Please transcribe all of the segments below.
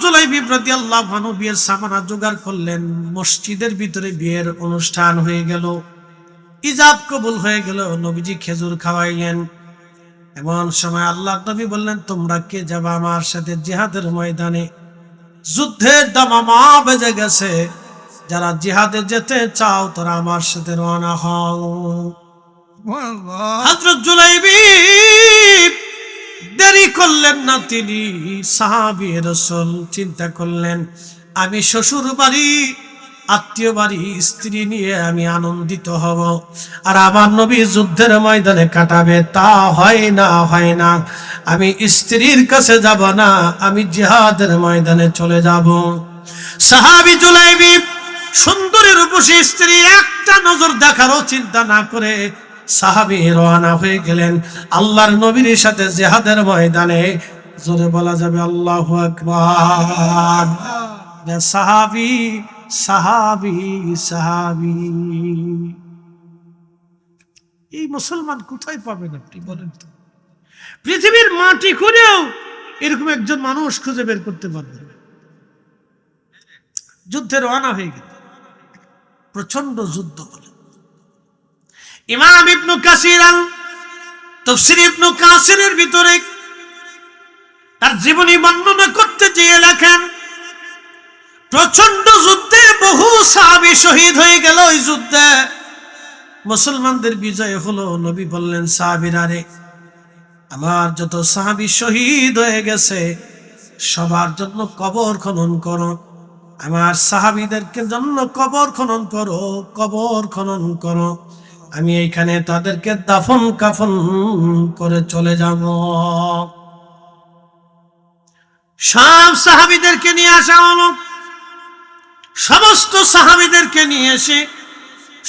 জুলাইবি রাদিয়াল্লাহু আনহু বিয়ের সামানা জোগাড় করলেন। মসজিদের ভিতরে বিয়ের অনুষ্ঠান হয়ে গেল, ইজাব কবুল হয়ে গেল। নবীজি খেজুর খাওয়াইলেন। এমন সময় আল্লাহর নবী বললেন, তোমরা কে যাবে আমার সাথে জিহাদের ময়দানে? যুদ্ধের দামামা বেজে গেছে, যারা জিহাদে যেতে চাও তারা আমার সাথে রওনা হও। হযরত জুলাইবি দেরি করলেন না, তিনি সাহাবী রাসূল চিন্তা করলেন, আমি শ্বশুর বাড়ি, আত্মীয় বাড়ি, স্ত্রী নিয়ে আমি আনন্দিত হব, আর আমার নবী যুদ্ধের ময়দানে কাটাবে, তা হয় না। আমি স্ত্রীর কাছে যাব না, আমি জিহাদের ময়দানে চলে যাব। সাহাবী জুলাইবি সুন্দরী রূপসী স্ত্রী একটা নজর দেখারও চিন্তা না করে সাহাবী রওনা হয়ে গেলেন আল্লাহর নবীর সাথে জিহাদের ময়দানে। জোরে বলা যাবে আল্লাহু আকবার। সাহাবী সাহাবী সাহাবী। এই মুসলমান কোথায় পাবেন আপনি বলেন তো? পৃথিবীর মাটি খুঁড়েও এরকম একজন মানুষ খুঁজে বের করতে পারবেন। যুদ্ধে রওনা হয়ে গেল, প্রচন্ড যুদ্ধ হলো। ইমাম ইবনে কাসির তাফসীর ইবনে কাসিরের ভিতরে তার জীবনী বর্ণনা করতে গিয়ে লেখেন, প্রচন্ড যুদ্ধে বহু সাহাবী শহীদ হয়ে গেল। ওই যুদ্ধে মুসলমানদের বিজয় হলো। নবী বললেন, সাহাবীরা রে, আমার যত সাহাবী শহীদ হয়ে গেছে সবার জন্য কবর খনন করো, আমার সাহাবীদেরকে জন্য কবর খনন করো, কবর খনন করো। আমি এইখানে তাদেরকে দাফন কাফন করে চলে যাব। সব সাহাবীদেরকে নিয়ে আসা হলো। সমস্ত সাহাবীদেরকে নিয়ে এসে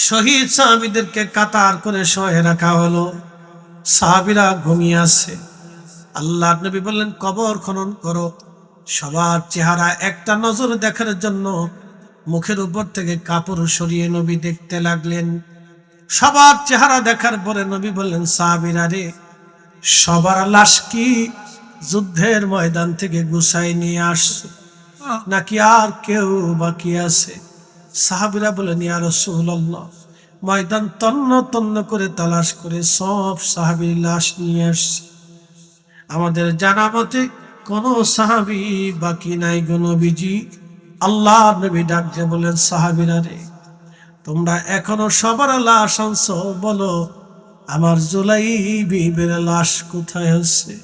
শহীদ সাহাবীদেরকে কাতার করে শোয়ে রাখা হলো। সাহাবীরা ঘুমিয়ে আছে। আল্লাহর নবী বললেন, কবর খনন করো। সবার চেহারা একটা নজর দেখার জন্য মুখের উপর থেকে কাপড় সরিয়ে নবী দেখতে লাগলেন। সবার চেহারা দেখার পরে নবী বললেন, সাহাবীরা রে, সবার লাশ কি যুদ্ধের ময়দান থেকে গুছাই নিয়ে আসছে, নাকি আর কেউ বাকি আছে? সাহাবীরা বলেন, ইয়া রাসূলুল্লাহ, ময়দান তন্ন তন্ন করে তালাশ করে সব সাহাবীর লাশ নিয়ে আসছে। আমাদের জানা মতে কোন সাহাবী বাকি নাই গো নবীজি। আল্লাহর নবী ডাক দিয়ে বলেন, সাহাবীরা রে, তোমরা এখনো সবার লাশ আনছো, বলো আমার জুলাইবির লাশ কোথায় আছে?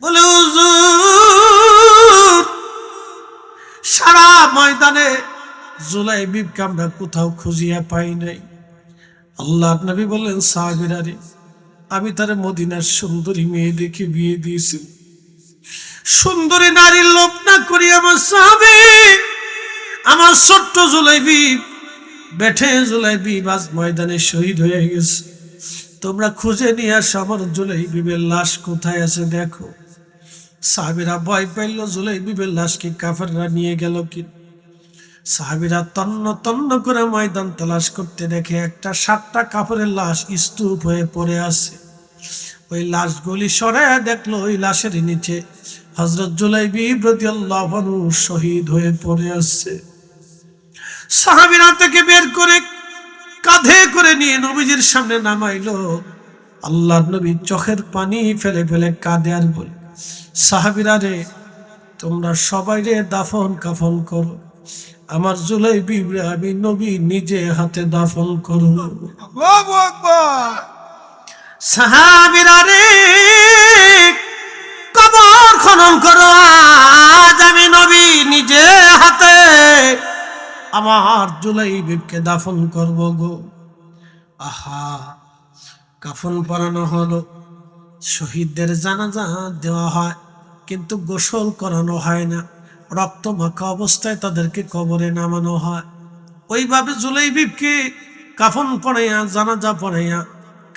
বলে, হুজুর, সারা ময়দানে জুলাইবিকে আমরা কোথাও খুঁজিয়া পাই নাই। আল্লাহর নবী বললেন, সাহাবীরা রে, আমি তার মদিনার সুন্দরী মেয়ে দেখে বিয়ে দিয়েছি। সুন্দরী নারীর লোভ না করি আমার সাহাবী, আমার ছোট্ট জুলাইবি, বেঠে জুলাইবি বাজ ময়দানে শহীদ হয়ে গেছে। তোমরা খুঁজে নিয়ে আসো আমার জুলাইবির লাশ কোথায় আছে দেখো। সাহাবীরা ভয় পাইল, জুলাইবির লাশকে কাফেররা নিয়ে গেল কি। সাহাবীরা তন্ন তন্ন করে ময়দান তালাশ করতে দেখে একটা 7টা কাপড়ের লাশ স্তূপ হয়ে পড়ে আছে। ওই লাশগুলি সরায়া দেখলো ওই লাশের নিচে হযরত জুলাইবি রাদিয়াল্লাহু আনহু শহীদ হয়ে পড়ে আছে। সাহাবীরা থেকে বের করে কাঁধে করে নিয়ে নবীজির সামনে নামাইলো। আল্লাহর নবী চোখের পানি ফেলে ফেলে কাঁদে আর বলে, সাহাবীরা রে, তোমরা সবাই রে দাফন কাফন করো, আমার জুলাইবি আমি নবী নিজে হাতে দাফন করব। আল্লাহু আকবার। সাহাবীরা রে, কবর খনন করো, আজ আমি নবী নিজে হাতে আমার জুলাইবিকে দাফন করব গো। আহা, কাফন পরানো হলো। শহীদদের জানাজা দেওয়া হয়, কিন্তু গোসল করানো হয় না। রক্ত মাখা অবস্থায় তাদেরকে কবরে নামানো হয়। ওইভাবে জুলাইবিকে কাফন পরাইয়া জানাজা পরাইয়া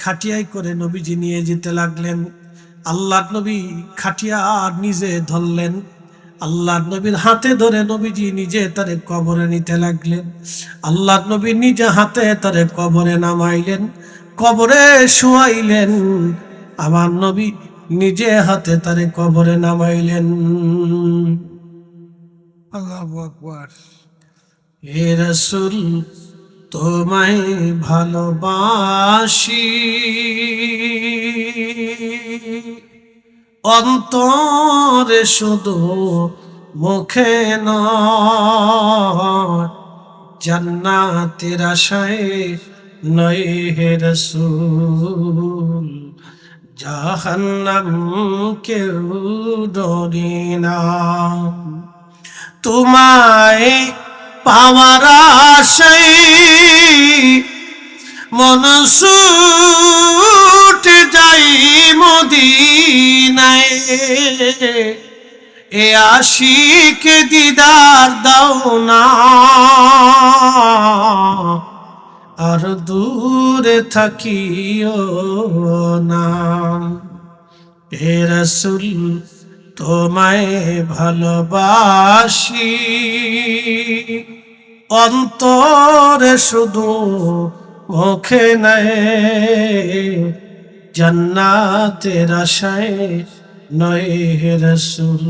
খাটিয়ায় করে নবীজি নিয়ে যেতে লাগলেন। আল্লাহর নবী খাটিয়া নিজে ধরলেন। আল্লাহর নবীর হাতে ধরে নবীজি নিজে তারে কবরে নিতে লাগলেন। আল্লাহর নবী নিজে হাতে তারে কবরে নামাইলেন, কবরে শুয়াইলেন। আমার নবী নিজে হাতে তারে কবরে নামাইলেন। আল্লাহু আকবার। হে রাসূল তোমায় ভালোবাসি, অন্তরে শুধু মুখে নয়, জান্নাতের আশায় নয় হে রাসূল, জাহান্নাম কেউ ডরি না। তোমায় পাওয়ার আশায় মন ছুটে যাই মদিনায়, এ আশিক দিদার দাও না, আর দূরে থাকিও না। হে রাসূল তোমায় ভালোবাসি, অন্তরে শুধু মুখে নাই, জান্নাতের আশায় নয় হে রাসূল,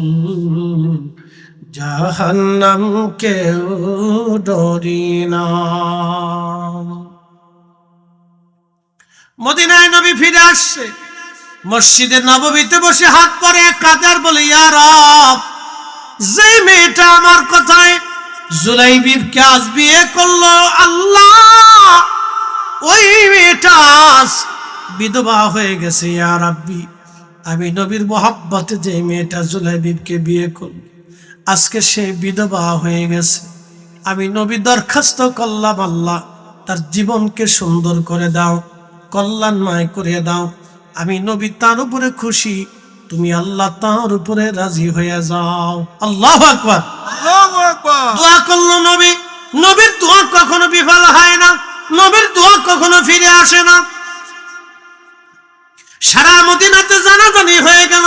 জাহান্নাম কেউ ডরি না। মদিনায় নবী ফিরে আসছে, মসজিদে নববীতে বসে হাত পরে কাদার বলে, ইয়া রব, যে মেয়েটা আমার কথায় জুলাইবিবকে আজ বিয়ে করলো, আল্লাহ ওই মেয়েটা আজ বিধবা হয়ে গেছে। ইয়া রাব্বি, আমি নবীর মহব্বতে যে মেয়েটা জুলাইবিবকে বিয়ে করলো, আজকে সে বিধবা হয়ে গেছে। আমি নবী দরখাস্ত করলাম, আল্লাহ তার জীবনকে সুন্দর করে দাও, কল্যাণময় করে দাও। আমি নবী তার উপরে খুশি, তুমি আল্লাহ তার উপরে রাজি হয়ে যাও। আল্লাহু আকবার, আল্লাহু আকবার। দোয়া করলো নবী। নবীর দোয়া কখনো বিফল হয় না, নবীর দোয়া কখনো ফিরে আসে না। সারা মদিনাতে জানাজানি হয়ে গেল,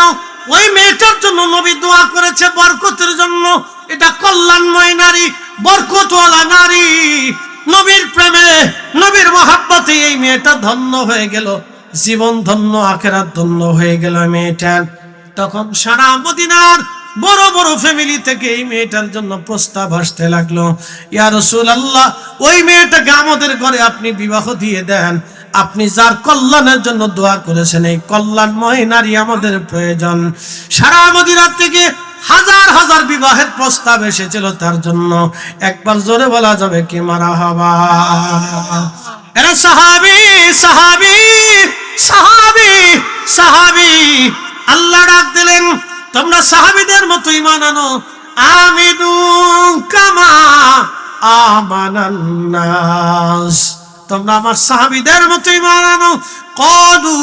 ওই মেয়েটার জন্য নবী দোয়া করেছে বরকতের জন্য। এটা কল্যাণময় নারী, বরকতওয়ালা নারী। নবীর প্রেমে, নবীর মহব্বতে এই মেয়েটা ধন্য হয়ে গেল, জীবন ধন্য, আখিরাত ধন্য হয়ে গেল মেয়েটার। তখন সারা মদিনার বড় বড় ফ্যামিলি থেকে এই মেয়েটার জন্য প্রস্তাব আসতে লাগলো, ইয়া রাসূলুল্লাহ, ওই মেয়েটাকে আমাদের ঘরে আপনি বিবাহ দিয়ে দেন। আপনি যার কল্যাণের জন্য দোয়া করেছেন, এই কল্যাণময় নারী আমাদের প্রয়োজন। সারা মদিনা থেকে হাজার হাজার বিবাহের প্রস্তাব এসেছিল তার জন্য। একবার জোরে বলা যাবে কি মারহাবা? এরা সাহাবী সাহাবী সাহাবী সাহাবী। আল্লাহ ডাক দিলেন, তোমরা সাহাবীদের মতো ঈমান আনো। আমিনু কামা আমানান নাস, তোমরা আমার সাহাবীদের মতো ঈমান আনো। ক্বালু,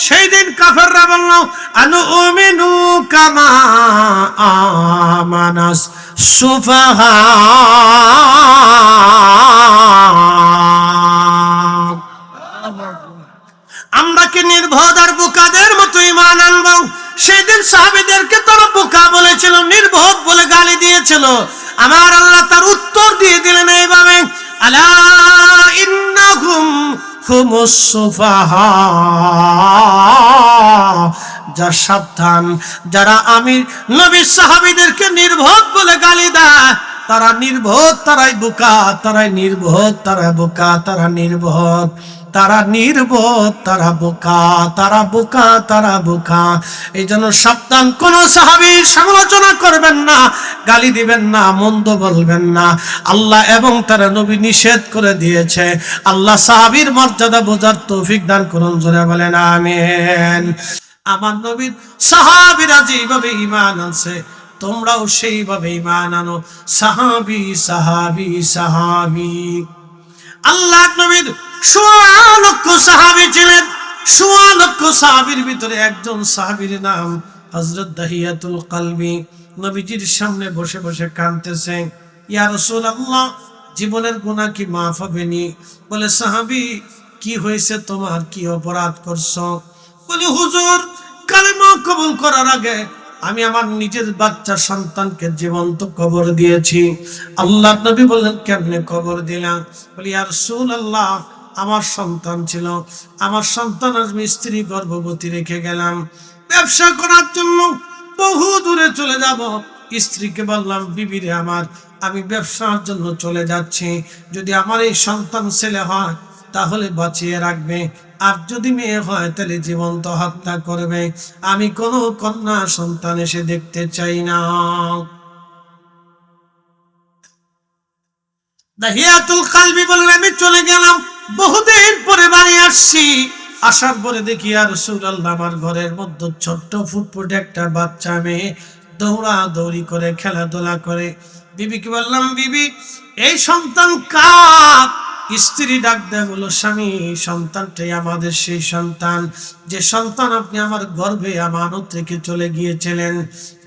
সেই দিন কাফেররা বলল, আনুমিনু কামা আমানাস সুফাহা। আমরা কি নির্বোধ আর বোকাদের মতো ঈমান আনবো? সেদিন সাহাবীদেরকে তারা বোকা বলেছিল, নির্বোধ বলে গালি দিয়েছিল। আমার আল্লাহ তার উত্তর দিয়ে দিলেন এইভাবে, আলা ইন্নাহুম হুমুস সুফাহা। যা সাবধান, যারা আমি নবী সাহাবীদেরকে নির্বোধ বলে গালি দেয়, তারা নির্বোধ, তারাই বোকা, তারাই নির্বোধ, তারা বোকা, তারা নির্বোধ, তারা নির্বোধ, তারা বোকা, তারা বোকা, তারা বোকা। এই জন্য সাবধান, কোন সাহাবীর সমালোচনা করবেন না, গালি দিবেন না, মন্দ বলবেন না। আল্লাহ এবং তার নবী নিষেধ করে দিয়েছে। আল্লাহ সাহাবীর মর্যাদা বোঝার তৌফিক দান করুন, জোরে বলেন আমিন। আমার নবীর সাহাবীরা যেভাবে ঈমান আনছে, তোমরাও সেইভাবে ঈমান আনো। সাহাবী সাহাবী সাহাবী। আল্লাহ নবীর ১৬ লক্ষ সাহাবী ছিলেন। ১৬ লক্ষ সাহাবীর ভিতরে একজন সাহাবীর নাম হযরত দাহিয়াতুল কলবি। নবীজির সামনে বসে বসে কাঁদতেছে, ইয়া রাসূলুল্লাহ, জীবনের গুনাহ কি মাফ হবে নি? বলে, সাহাবী, কি হয়েছে তোমার, কি অপরাধ করছো? বলে, হুজুর, কালেমা কবুল করার আগে আমি আমার নিজের বাচ্চা সন্তানকে জীবন্ত কবর দিয়েছি। আল্লাহ নবী বললেন, কেমনে কবর দিলাম? বলি, ইয়া রাসূলুল্লাহ, আমার সন্তান ছিল, আমার সন্তান আর স্ত্রী গর্ভবতী রেখে গেলাম। ব্যবসা করার জন্য বহু দূরে চলে যাব। স্ত্রীকে বললাম, বিবিরে আমার, আমি ব্যবসার জন্য চলে যাচ্ছি, যদি আমার এই সন্তান ছেলে হয় তাহলে বাঁচিয়ে রাখবে, আর যদি মেয়ে হয় তাহলে জীবন্ত হত্যা করবে। আমি কোনো কন্যা সন্তান এসে দেখতে চাই না। দাহিয়াতুল কালবি বলেন, আমি চলে গেলাম। বহুদিন পরে বাড়ি আসছি। আসার পরে দেখি আর রাসূলুল্লাহ, আমার ঘরের মধ্যে ছোট্ট ফুটফুটে একটা বাচ্চা মেয়ে দৌড়া দৌড়ি করে খেলাধুলা করে। বিবিকে বললাম, বিবি এই সন্তান কার? স্ত্রী ডাক দেয়, বলো স্বামী, সন্তানটাই আমাদের সেই সন্তান, যে সন্তান আপনি আমার গর্ভে আমানত রেখে চলে গিয়েছিলেন।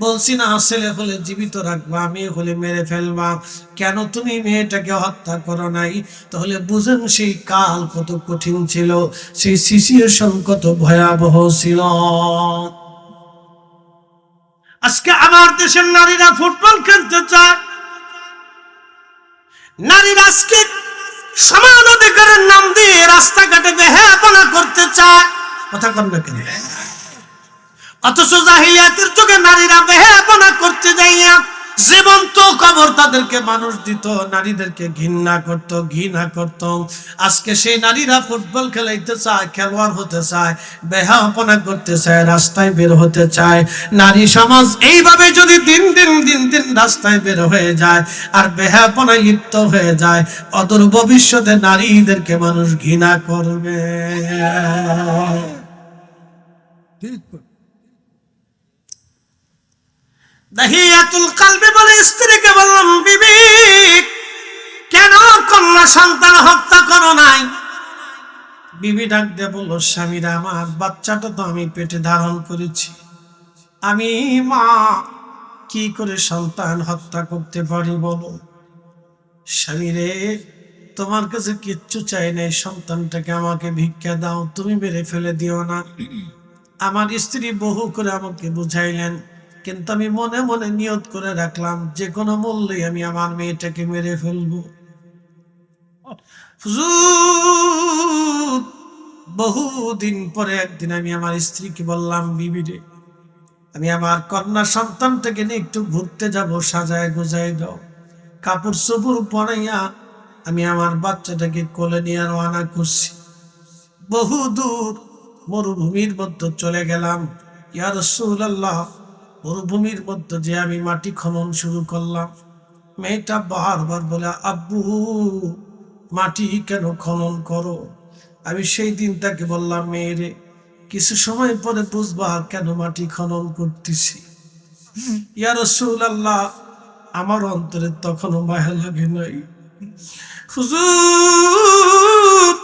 বলছি না, ছেলে হলে জীবিত রাখবা, মেয়ে হলে মেরে ফেলবা, কেন তুমি মেয়েটাকে হত্যা করো নাই? তাহলে বুঝেন সেই কাল কত কঠিন ছিল, সেই সিচুয়েশন কত ভয়াবহ ছিল। আজকে আমার দেশের নারীরা ফুটবল খেলতে চায়, নারীরা আজকে সমান অধিকারের নাম দিয়ে রাস্তাঘাটে বেহায়াপনা করতে চায়। কথা কন না কেন? অথচ জাহিলিয়াতের যুগে নারীরা বেহায়াপনা করতে যাইয়া জীবন্ত কবর তাদেরকে মানুষ দিত, নারীদেরকে ঘৃণা করত। আজকে সেই নারীরা ফুটবল খেলাইতে চায়, খেলোয়াড় হতে চায়, বেহায়াপনা করতে চায়, রাস্তায় বের হতে চায়। নারী সমাজ এইভাবে যদি দিন দিন রাস্তায় বের হয়ে যায় আর বেহায়াপনায় লিপ্ত হয়ে যায়, অদূর ভবিষ্যতে নারীদেরকে মানুষ ঘৃণা করবে। ঠিক। দাহিয়াতুল কালবি বলে, স্ত্রীকে বললাম, বিবি কেন কন্যা সন্তান হত্যা করো নাই? বিবি ডাক দিয়ে বলল, স্বামীরা আমার, বাচ্চাটা তো আমি পেটে ধারণ করেছি, আমি মা কি করে সন্তান হত্যা করতে পারি বলো? স্বামীরে, তোমার কাছে কিচ্ছু চাই নাই, সন্তানটাকে আমাকে ভিক্ষা দাও, তুমি মেরে ফেলে দিও না। আমার স্ত্রী বহু করে আমাকে বুঝাইলেন, কিন্তু আমি মনে মনে নিয়ত করে রাখলাম, যে কোনো মূল্যে আমি আমার মেয়েটাকে মেরে ফেলবো। হুজুর, বহুদিন পরে একদিন আমি আমার স্ত্রীকে বললাম, বিবি রে, আমি আমার কন্যা সন্তানটাকে নিয়ে একটু ঘুরতে যাব, সাজায় গোজায় দাও। কাপড় চোপড় পরাইয়া আমি আমার বাচ্চাটাকে কোলে নিয়ে রওনা করছি। বহু দূর মরুভূমির মধ্যে চলে গেলাম। ইয়া রাসূলুল্লাহ, মরুভূমির মধ্যে যে আমি মাটি খনন শুরু করলাম, মেয়েটা বারবার বলে, আব্বু মাটি কেন খনন করো? আমি সেই দিন তাকে বললাম, মেয়েরে, কিছু সময় পরে বুঝবা কেন মাটি খনন করতেছি। ইয়া রাসূলুল্লাহ, আমার অন্তরে তখনও মায়া লাগে নাই। হুজুর,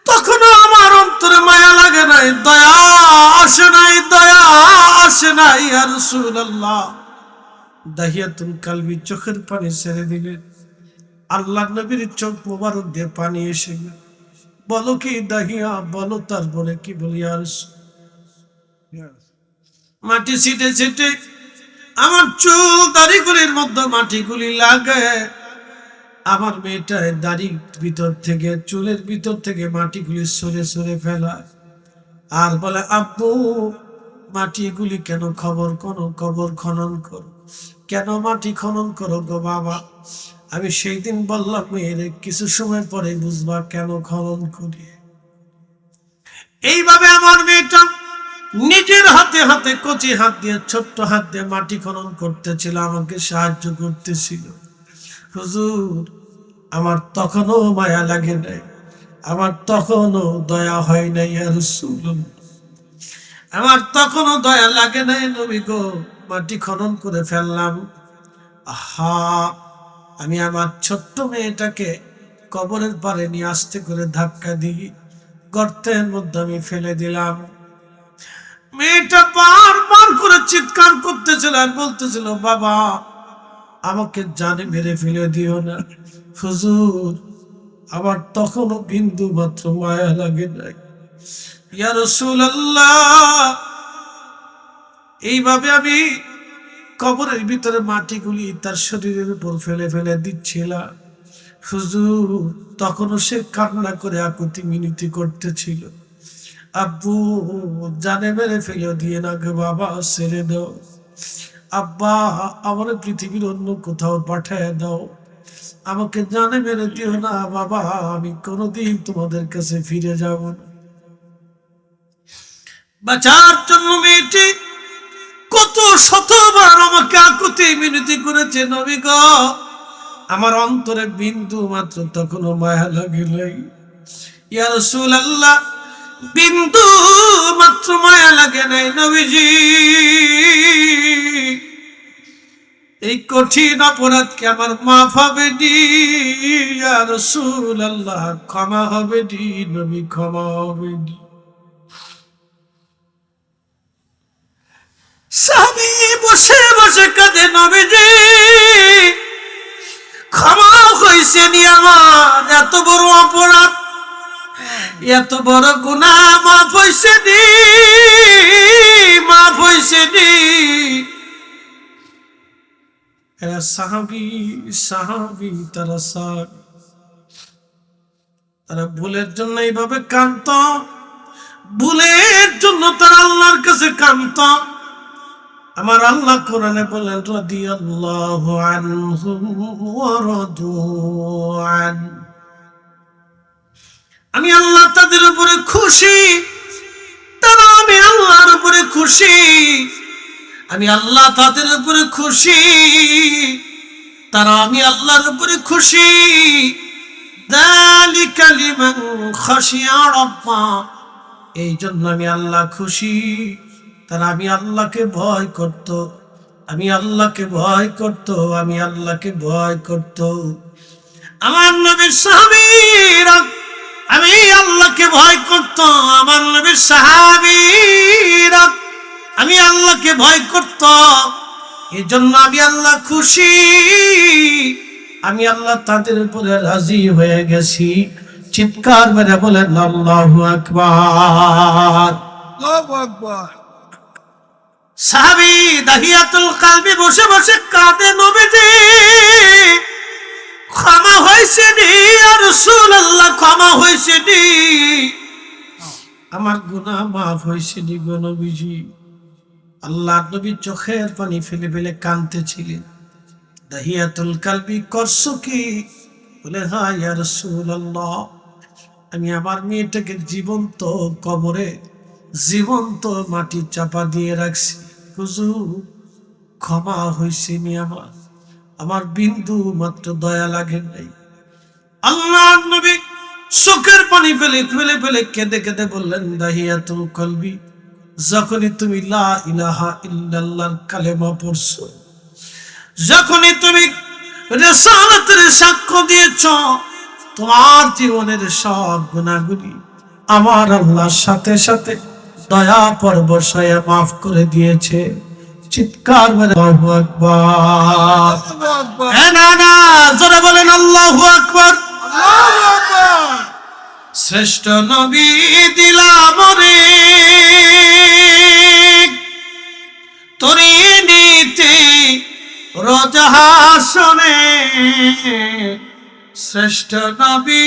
তখনও আমার অন্তরে মায়া লাগে নাই, দয়া আসে নাই, দয়া আসে নাই। ইয়া রাসূলুল্লাহ, দাহিয়াতুল কালবি চোখের পানি ছেড়ে দিলেন। আল্লাহর নবীর চোখ মোবারক দিয়ে পানি এসে গেল। বলো কি দাহিয়া, বলো। তারপরে কি বলি? আর মাটি ছিটে ছিটে আমার চুল দাড়িগুলির মধ্যে মাটিগুলি লাগে। আমার মেয়েটা দাড়ির ভিতর থেকে, চুলের ভিতর থেকে মাটিগুলি সরে সরে ফেলায় আর বলে, আব্বু মাটিগুলি কেন কবর খনন করো, কেন মাটি খনন করো গো বাবা? আমি সেই দিন বললাম, মেয়েরে, কিছু সময় পরে বুঝবা কেন খনন করি। এইভাবে আমার মেয়েটা নিজের হাতে হাতে, কচি হাত দিয়ে, ছোট্ট হাত দিয়ে মাটি খনন করতেছিল, আমাকে সাহায্য করতেছিল। হুজুর, আমার তখনও মায়া লাগে নাই, আমার তখনও দয়া হয় নাই। ইয়া রাসূলুল্লাহ, আমার তখনও দয়া লাগে নাই নবী গো। মাটি খনন করে ফেললাম। আহা, আমি আমার ছোট্ট মেয়েটাকে কবরের পারে নিয়ে আস্তে করে ধাক্কা দিই, গর্তের মধ্যে আমি ফেলে দিলাম। মেয়েটা বারবার করে চিৎকার করতেছিল আর বলতেছিল, বাবা আমাকে জানে মেরে ফেলে দিও না। হুজুর, আমার তখনও বিন্দু মাত্র মায়া লাগে নাই। ইয়া রাসূলুল্লাহ, এইভাবে আমি কবরের ভিতরে মাটিগুলি তার শরীরের উপর ফেলে ফেলে দিচ্ছিলাম। হুজুর, তখনও সে কান্না করে আকুতি মিনতি করতেছিল। আব্বু জানে মেরে ফেলে দিয়ে না গো বাবা, ছেড়ে দাও। আব্বা আমার পৃথিবীর অন্য কোথাও পাঠায় দাও, আমাকে জানে মেরে দিও না বাবা, আমি কোনোদিন তোমাদের কাছে ফিরে যাব না। বাঁচার জন্য মেয়েটি কত শতবার আমাকে আকুতি মিনতি করেছে, নবী গো আমার অন্তরে বিন্দু মাত্র তখনও মায়া লাগে নাই। ইয়া রাসূলুল্লাহ, বিন্দু মাত্র মায়া লাগে নাই নবীজি। এই কঠিন অপরাধকে আমার মাফ হবে নি ইয়া রাসূলুল্লাহ, ক্ষমা হবে নি নবী, ক্ষমা হবে নি। স্বামী বসে বসে কাঁদে, নবীজি ক্ষমা হয়েছে নি আমার, এত বড় অপরাধ, এত বড় গুনাহ মাফ হয়েছে নি, মাফ হয়েছে নি। এরা সাহাবী সাহাবী, তারা সাহাবী, তারা ভুলের জন্য এইভাবে কাঁদত, ভুলের জন্য তারা আল্লাহর কাছে কাঁদত। আমার আল্লাহ কোরআনে বলেন রাদিয়াল্লাহু আনহুম ওয়া রাদু আন, আমি আল্লাহ তাদের উপরে খুশি, তারা আমি আল্লাহর উপরে খুশি, আমি আল্লাহ তাদের উপরে খুশি, তারা আমি আল্লাহর উপরে খুশি। যালিকা লিমান খাশিয়া রাব্বা, এই জন্য আমি আল্লাহ খুশি, তারা আমি আল্লাহকে ভয় করত, আমি আল্লাহকে ভয় করত, আমি আল্লাহকে ভয় করত। আমার নবীর সাহাবীরা আমি আল্লাহকে ভয় করত, আমার নবীর সাহাবীরা আমি আল্লাহকে ভয় করত, এই জন্য আমি আল্লাহ খুশি, আমি আল্লাহ তাদের উপরে রাজি হয়ে গেছি। চিৎকার মেরে বলেন আল্লাহু আকবার। আল্লাহু আকবার। সাহাবী দাহিয়াতুল কলবি বসে বসে কাঁদে, নবীজি ক্ষমা হয়েছে নি ইয়া রাসূলুল্লাহ, ক্ষমা হয়েছে নি, আমার গুনাহ মাফ হয়েছে নি গো নবীজি। আল্লাহ নবী চোখের পানি ফেলে ফেলে কাঁদতেছিলেন। দাহিয়াতুল কলবি করছো কি? বলে হ্যাঁ ইয়া রাসূলুল্লাহ, আমি আমার মেয়েটাকে জীবন্ত কবরে জীবন্ত মাটি চাপা দিয়ে রাখছি, হুজুর ক্ষমা হয়েছে নি আমার, আমার বিন্দু মাত্র দয়া লাগে নাই। আল্লাহ নবী চোখের পানি ফেলে ফেলে ফেলে কেঁদে কেঁদে বললেন দাহিয়াতুল কলবি, যখনই তুমি লা ইলাহা ইল্লাল্লাহর কালেমা পড়ছো, যখনই তুমি রিসালাতের সাক্ষ্য দিয়েছ, তোমার জীবনের সব গুনাহগুলি আমার আল্লাহর সাথে সাথে দয়া পরবশয়ে মাফ করে দিয়েছে। চিৎকার মেরে আল্লাহু আকবার। আল্লাহু আকবার। না না, জোরে বলেন আল্লাহু আকবার। আল্লাহু আকবার। শ্রেষ্ঠ নবী দিলাম রে তরি নীতি রোজ হাসরে, শ্রেষ্ঠ নবী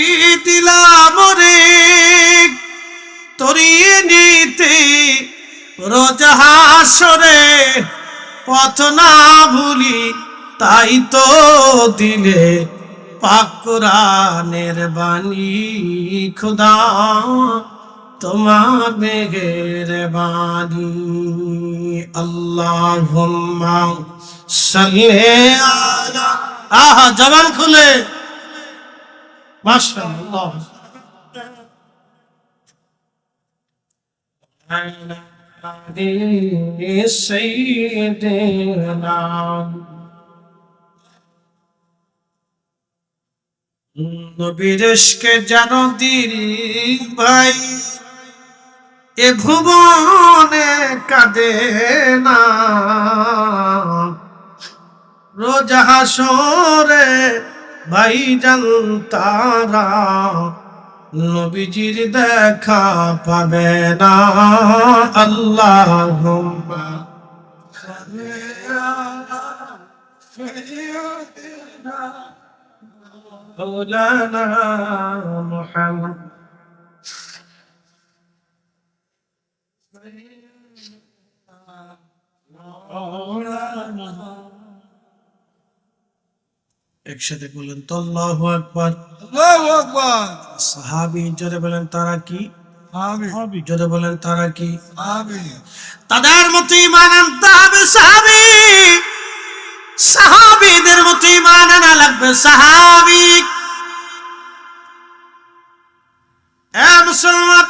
দিলাম রে তরি নীতি রোজ হাসরে, পথ না ভুলি তাই তো দিলে পাক কুরআনের বাণী, খুদা তোমার মেহেরবানি। আল্লাহুম্মা সাল্লি আলা, আহা জবান খুলে মাশাআল্লাহ, সাইয়্যিদিনা নবীর ইশকে যেন দিল ভাই এ ভুবনে কাঁদে না, রোজ হাসরে ভাইজান তারা নবীজির দেখা পাবে না। আল্লাহুম্মা সাল্লি আলা সাইয়্যিদিনা মাওলানা মুহাম্মদ। একসাথে বলেন তো আল্লাহু আকবার। আল্লাহু আকবার। সাহাবী জোরে বলেন তারা কি? আমিন জোরে বলেন তারা কি? আমিন। তাদের মতো ঈমান আনতে হবে সাহাবী, সাহাবীদের মতো ঈমান আনা লাগবে সাহাবী। মুসলমান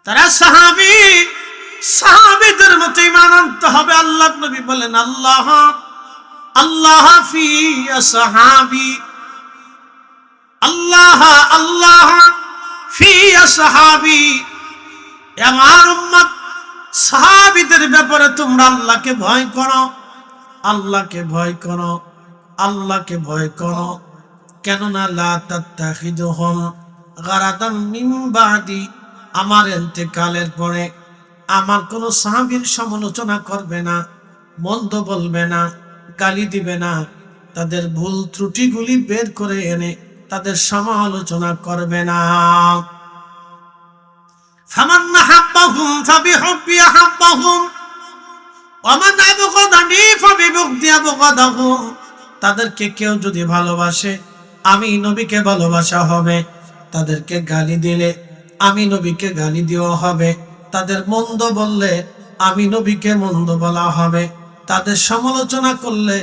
তারা সাহাবী, সাহাবীদের মতো ঈমান আনতে হবে। আল্লাহ নবী বলেন আল্লাহ আল্লাহ ফি আসহাবি, আল্লাহ আল্লাহ ফি আসহাবি। আমার উম্মত সাহাবীদের ব্যাপারে তোমরা আল্লাহকে ভয় করো, আল্লাহকে ভয় করো, আল্লাহকে ভয় করো। কেননা লা তাত্তাখিদুহুম গারাদাম মিন বাদি, আমার ইন্তেকালের পরে আমার কোন সাহাবীর সমালোচনা করবে না, মন্দ বলবে না, গালি দিবে না, তাদের ভুল ত্রুটিগুলি বের করে এনে তাদের সমালোচনা করবে না। ফামান আহাব্বাহুম ফাবিহুব্বি আহাব্বাহুম ওয়া মান আবগাদানি ফাবিবুগদি আবগাদাহুম। তাদেরকে কেউ যদি ভালোবাসে আমি নবীকে ভালোবাসা হবে, তাদেরকে গালি দিলে আমি নবীকে গালি দেওয়া হবে, তাদের মন্দ বললে আমি নবীকে মন্দ বলা হবে, তাদের সমালোচনা করলে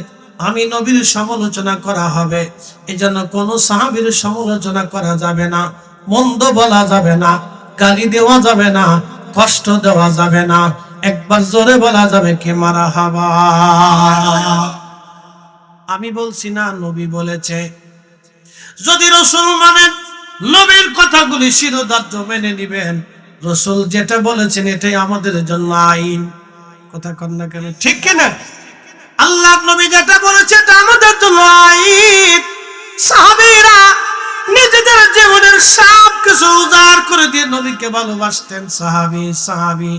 আমি নবীর সমালোচনা করা হবে। এজন্য কোন সাহাবীর সমালোচনা করা যাবে না, মন্দ বলা যাবে না, গালি দেওয়া যাবে না, কষ্ট দেওয়া যাবে না। একবার জোরে বলা যাবে কি মারহাবা। আমি বলছি না, নবী বলেছে। যদি রাসূল মানেন নবীর কথাগুলি শিরোধার্য মেনে নিবেন, রাসূল যেটা বলেছেন এটাই আমাদের জন্য আইন। কথা কন না কেন? ঠিক কিনা? আল্লাহর নবী যেটা বলেছে এটা আমাদের জন্য আইন। সাহাবীরা নিজেদের জীবনের সব কিছু উজাড় করে দিয়ে নবীকে ভালোবাসতেন। সাহাবী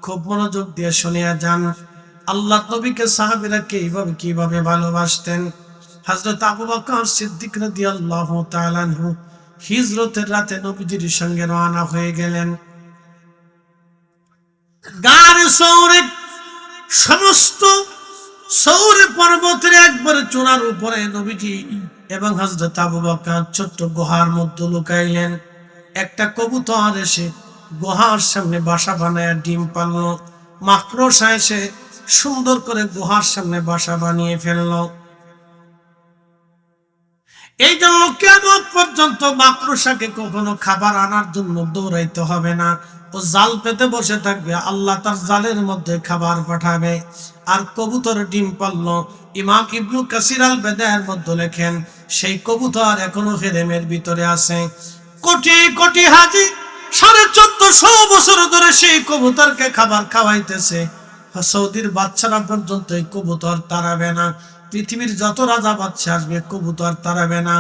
খুব মনোযোগ দিয়ে শুনিয়া যান। আল্লাহর নবীকে সাহাবীরা কিভাবে ভালোবাসতেন। হযরত আবু বকর সিদ্দিক রাদিয়াল্লাহু তাআলা আনহু হিজরতের রাতে নবীজির সঙ্গে রওনা হয়ে গেলেন। গাড়ি সৌরে সমস্ত সৌরে পর্বতের একবার চূড়ার উপরে নবীজি এবং হযরত আবু বকর ছোট্ট গুহার মধ্যে লুকাইলেন। একটা কবুতর এসে গুহার সামনে বাসা বানায় ডিম পারল। মাকড়সা এসে সুন্দর করে গুহার সামনে বাসা বানিয়ে ফেললো। এই জন্য কিয়ামত পর্যন্ত মাকড়সাকে কখনো খাবার আনার জন্য দৌড়াইতে হবে না। ও জাল পেতে বসে থাকবে, আল্লাহ তার জালের মধ্যে খাবার পাঠাবে। আর কবুতর ডিম পারল। ইমাম ইবনু কাসির আল বেদায়ের মধ্যে লেখেন সেই কবুতর এখনো হেরেমের ভিতরে আছে। কোটি কোটি হাজি 1450 বছর ধরে সেই কবুতরকে খাবার খাওয়াইতেছে। সৌদির বাচ্চারা পর্যন্ত এই কবুতর তাড়াবে না। পৃথিবীর যত রাজা বাচ্চা আসবে কবুতর তাড়াবে না।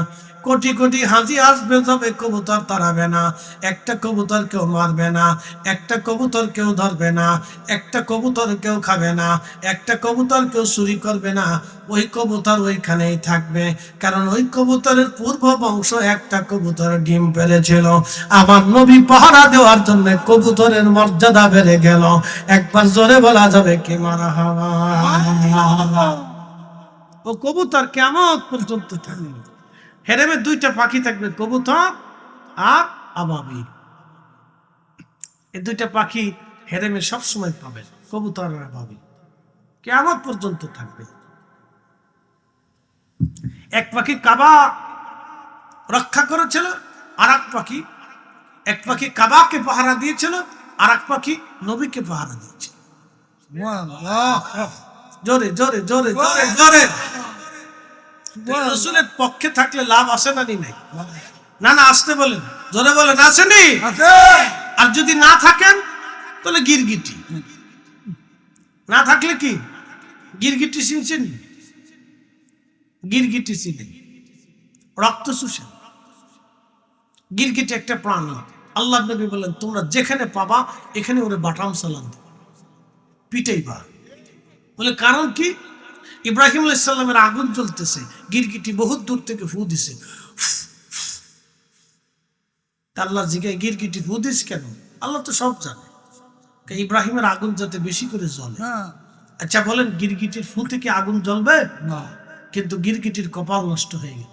কোটি কোটি হাজি আসবে, তবে কবুতর তাড়াবে না। একটা কবুতর কেউ মারবে না, একটা কবুতর কেউ ধরবে না, একটা কবুতর কেউ খাবে না, একটা কবুতর কেউ চুরি করবে না। ওই কবুতর ওইখানেই থাকবে, কারণ ওই কবুতরের পূর্ব বংশ একটা কবুতর ডিম পেড়েছিল। আমার নবী পাহারা দেওয়ার জন্য কবুতরের মর্যাদা বেড়ে গেল। একবার জোরে বলা যাবে কি মারহাবা। ও কবুতর কিয়ামত পর্যন্ত থাকবে। হেরেমে দুইটা পাখি থাকবে, কবুতর আর আবাবিল। এই দুইটা পাখি হেরেমে সবসময় পাবেন, কবুতর আর আবাবিল। কিয়ামত পর্যন্ত থাকবে। এক পাখি কাবা রক্ষা করেছিল, আর এক পাখি কাবাকে পাহারা দিয়েছিল, আর এক পাখি নবীকে পাহারা দিয়েছিল। জোরে জোরে জোরে জোরে জোরে। রাসূলের পক্ষে থাকলে লাভ আছে না নাই? না না, আসতে বলেন, জোরে বলেন, আসেনি? আর যদি না থাকেন তাহলে গিরগিটি। না থাকলে কি গিরগিটি চিনছেন? গিরগিটি চিনেন, রক্ত চুষে। গিরগিটি একটা প্রাণী। আল্লাহ নবী বলেন তোমরা যেখানে পাবা এখানে ওরে বাটাম সালাম দিবে, পিটাইবা। বলে কারণ কি? ইব্রাহিম আলাইহিস সালামের আগুন জ্বলতেছে, গিরগিটি বহুত দূর থেকে ফু দিছে। আল্লাহ জিজ্ঞাসা, গিরগিটি ফু দিস কেন? আল্লাহ তো সব জানে। ইব্রাহিমের আগুন যাতে বেশি করে জ্বলে। হ্যাঁ আচ্ছা বলেন, গিরগিটির ফু থেকে আগুন জ্বলবে? না কিন্তু গিরগিটির কপাল নষ্ট হয়ে গেল।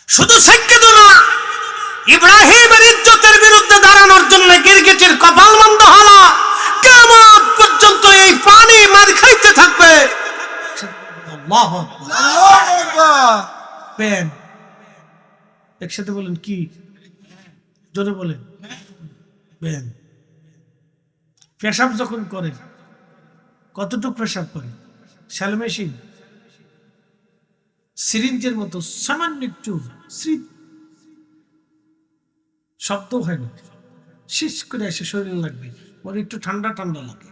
শুধু সাক্ষ্য না, ইব্রাহিমের ইজ্জতের বিরুদ্ধে দাঁড়ানোর জন্য গিরগিটির কপাল মন্দ হলো। কিয়ামত পর্যন্ত এই পানি মার খাইতে থাকবে। আল্লাহু আকবার। আল্লাহু আকবার। পেন একসাথে বলেন কি? জোরে বলেন। পেন পেশাব যখন করে কতটুকু পেশাব করে? শ্যালো মেশিন, সিরিঞ্জের মতো সামান্য একটু শব্দ হয় না, শীষ করে এসে শরীর লাগবে, ওর একটু ঠান্ডা ঠান্ডা লাগে,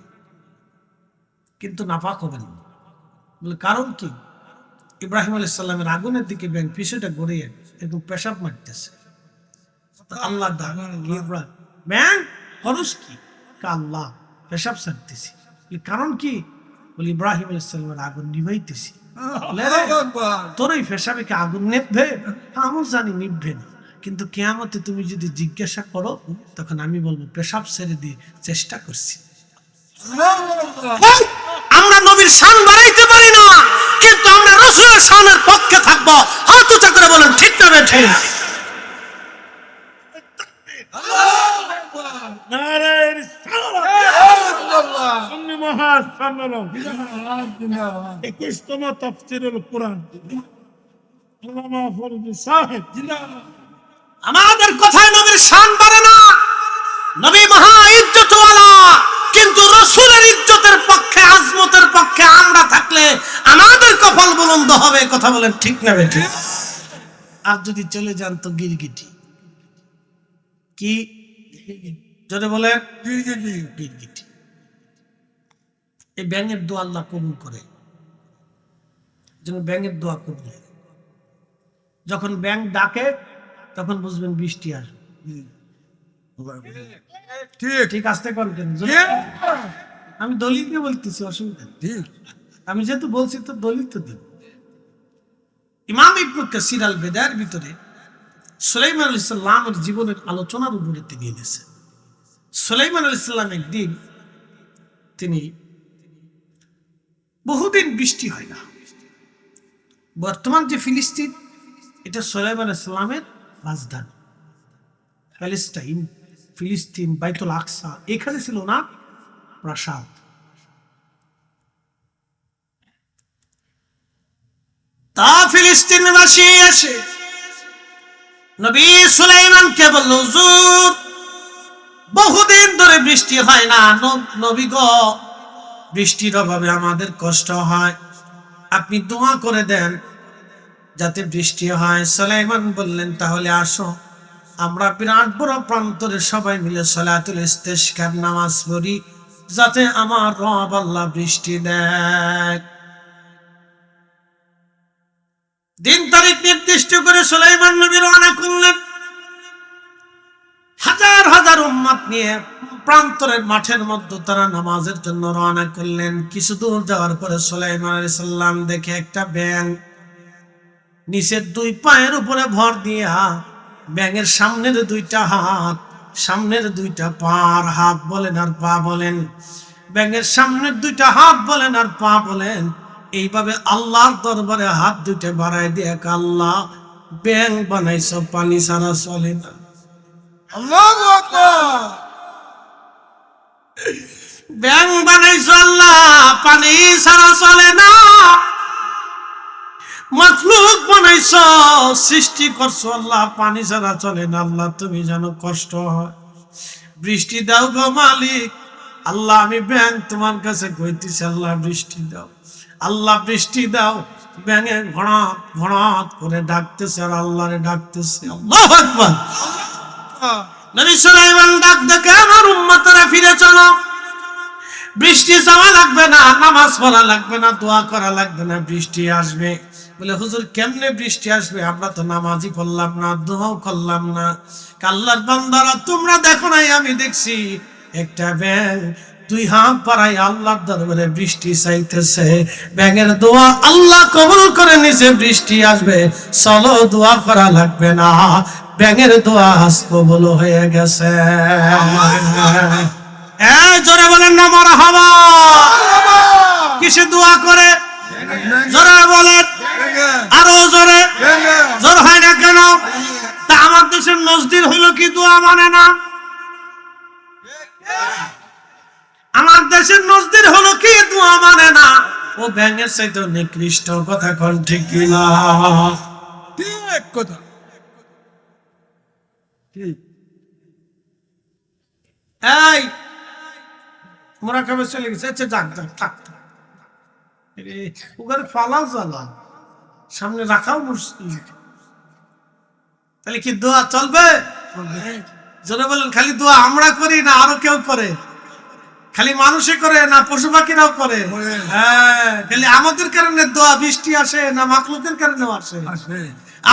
কিন্তু নাপাক হবে না। বলে কারণ কি? ইব্রাহিম আলাইহিস সালামের আগুনের দিকে ব্যাং পিছুটা গড়িয়ে এরকম পেশাব মারতেছে। আল্লাহ ব্যাং খরচ কি? আল্লাহ পেশাব ছাড়তেছি। কারণ কি? বলে ইব্রাহিম আলাইহিস সালামের আগুন নিভাইতেছি। আল্লাহু আকবার। তোর এই পেশাবে কি আগুন নেভবে? আমি জানি নিভবে না, কিন্তু কিয়ামতে তুমি যদি জিজ্ঞাসা করো তখন আমি বলবো পেশাব ছেড়ে দিয়ে চেষ্টা করছি। আল্লাহু আকবার। আমরা নবীর শান বাড়াইতে পারি না, কিন্তু আমরা রাসূলের শানের পক্ষে থাকবো। হাত উঁচা করে বলেন ঠিক না বেঠিক? আল্লাহু আকবার। নারায়ে রিসালাত। আল্লাহ। সুন্নি মহাসম্মেলন জিন্দাবাদ। 21তম তাফসীরুল কুরআন। আল্লামা ফরদি সাহেব জিন্দাবাদ। আমাদের কথায় নবীর শান বাড়ে না। নবী মহা ইজ্জতওয়ালা, কিন্তু রাসূলের ইজ্জতের পক্ষে, আজমতের পক্ষে আমরা থাকলে আমাদের কপাল বুলন্দ হবে। কথা বলেন ঠিক না বেঠিক? আর যদি চলে যান তো গিরগিটি কি? যদি বলেন গিরগিটি। গিরগিটি। এই ব্যাঙের দোয়া আল্লাহ কবুল করে, যেন ব্যাঙের দোয়া কবুল হয়। যখন ব্যাঙ ডাকে তখন বুঝবেন বৃষ্টি আসবে। ঠিক ঠিক আসতে করেন। ঠিক আমি দলিল দিয়ে বলতেছি, অসুবিধা নেই। ঠিক। আমি যেহেতু বলছি তো দলিল তো দিন। ইমাম ইবনে কাসির আল বেদায়ের ভিতরে সুলাইমান আলাইহিস সালামের জীবনের আলোচনার উপরে তিনি এনেছেন। সুলাইমান আলাইহিস সালাম একদিন, তিনি বহুদিন বৃষ্টি হয় না। বর্তমান যে ফিলিস্তিন, এটা সুলাইমান আলাইহিস সালামের রাজধানী। প্যালেস্টাইন, ফিলিস্তিন, বাইতুল আকসা, এখানে ছিল না প্রাসাদ। তা ফিলিস্তিনবাসী এসে নবী সুলাইমানকে বলল, হুজুর বহুদিন ধরে বৃষ্টি হয় না, নবী গো বৃষ্টির অভাবে আমাদের কষ্ট হয়, আপনি দোয়া করে দেন যাতে বৃষ্টি হয়। সুলাইমান বললেন, তাহলে আসো আমরা বিরাট বড় প্রান্তরে সবাই মিলে সালাতুল ইস্তিসকার নামাজ পড়ি, যাতে আমার রব আল্লাহ বৃষ্টি দেয়। দিন তারিখ নির্দিষ্ট করে সুলাইমান নবী রওনা করলেন। হাজার হাজার উম্মত নিয়ে প্রান্তরের মাঠের মধ্যে তারা নামাজের জন্য রওনা করলেন। কিছু দূর যাওয়ার পরে সুলাইমান আলাইহিস সালাম দেখে একটা ব্যাঙ নিচের দুই পায়ের উপরে ভর দিয়া, ব্যাঙের সামনের দুইটা হাত, সামনের দুইটা পার, হাত বলেন আর পা বলেন, ব্যাঙের সামনের দুইটা হাত বলেন আর পা বলেন, এইভাবে আল্লাহর দরবারে হাত দুইটা বাড়ায় দিয়ে, আল্লাহ ব্যাঙ বানাইছো, পানি ছাড়া চলে না। আল্লাহু আকবার। ব্যাঙ বানাইছো আল্লাহ, পানি ছাড়া চলে না। মাখলুক বানাইছো, সৃষ্টি করছো আল্লাহ, পানি ছাড়া চলে না। আল্লাহ তুমি জানো কষ্ট হয়, বৃষ্টি দাও গো মালিক। আল্লাহ আমি ব্যাঙ তোমার কাছে কইতেছি, আল্লাহ বৃষ্টি দাও, আল্লাহ বৃষ্টি দাও। ব্যাঙে ঘড়াত ঘড়াত করে ডাকতেছে আর আল্লাহরে ডাকতেছে। আল্লাহু আকবার। নবী সুলাইমান ডাক দেখে, আমার উম্মতরা ফিরে চলো, বৃষ্টি চাওয়া লাগবে না, নামাজ পড়া লাগবে না, দোয়া করা লাগবে না, বৃষ্টি আসবে। বলে হুজুর কেমনে বৃষ্টি আসবে? আমরা তো নামাজই পড়লাম না, দোয়াও করলাম না। আল্লাহর বান্দারা তোমরা দেখো নাই, আমি দেখছি একটা ব্যাঙ দুই হাত বাড়াই আল্লাহর দরবারে বৃষ্টি চাইতেছে। ব্যাঙের দোয়া আল্লাহ কবুল করে নিছে, বৃষ্টি আসবে, চলো দোয়া করা লাগবে না, ব্যাঙের দোয়া আজ কবুল হয়ে গেছে। জোরে বলেন না মারহাবা। কিসে দোয়া করে? জোরে বলেন, আরো জোরে। জোর হয় না কেন? তা আমার দেশের নজদির হইল কি দোয়া মানে না? আমার দেশের নজদির হলো কি দোয়া মানে না? ও ব্যাঙের চাইতে নিকৃষ্ট। কথা কোন ঠিক কিনা? ঠিক কথা, ঠিক। এই মোরাকাবে চলে গেছে। আচ্ছা যাক যাক থাক। ওখানে ফালাও জ্বালা, সামনে রাখাও মুশকিল। তাহলে কি দোয়া চলবে? জোরে বলেন। খালি দোয়া আমরা করি না আরো কেউ করে? খালি মানুষে করে না পশু পাখিরাও করে? হ্যাঁ। খালি আমাদের কারণে দোয়া বৃষ্টি আসে না মাখলুকের কারণে আসে?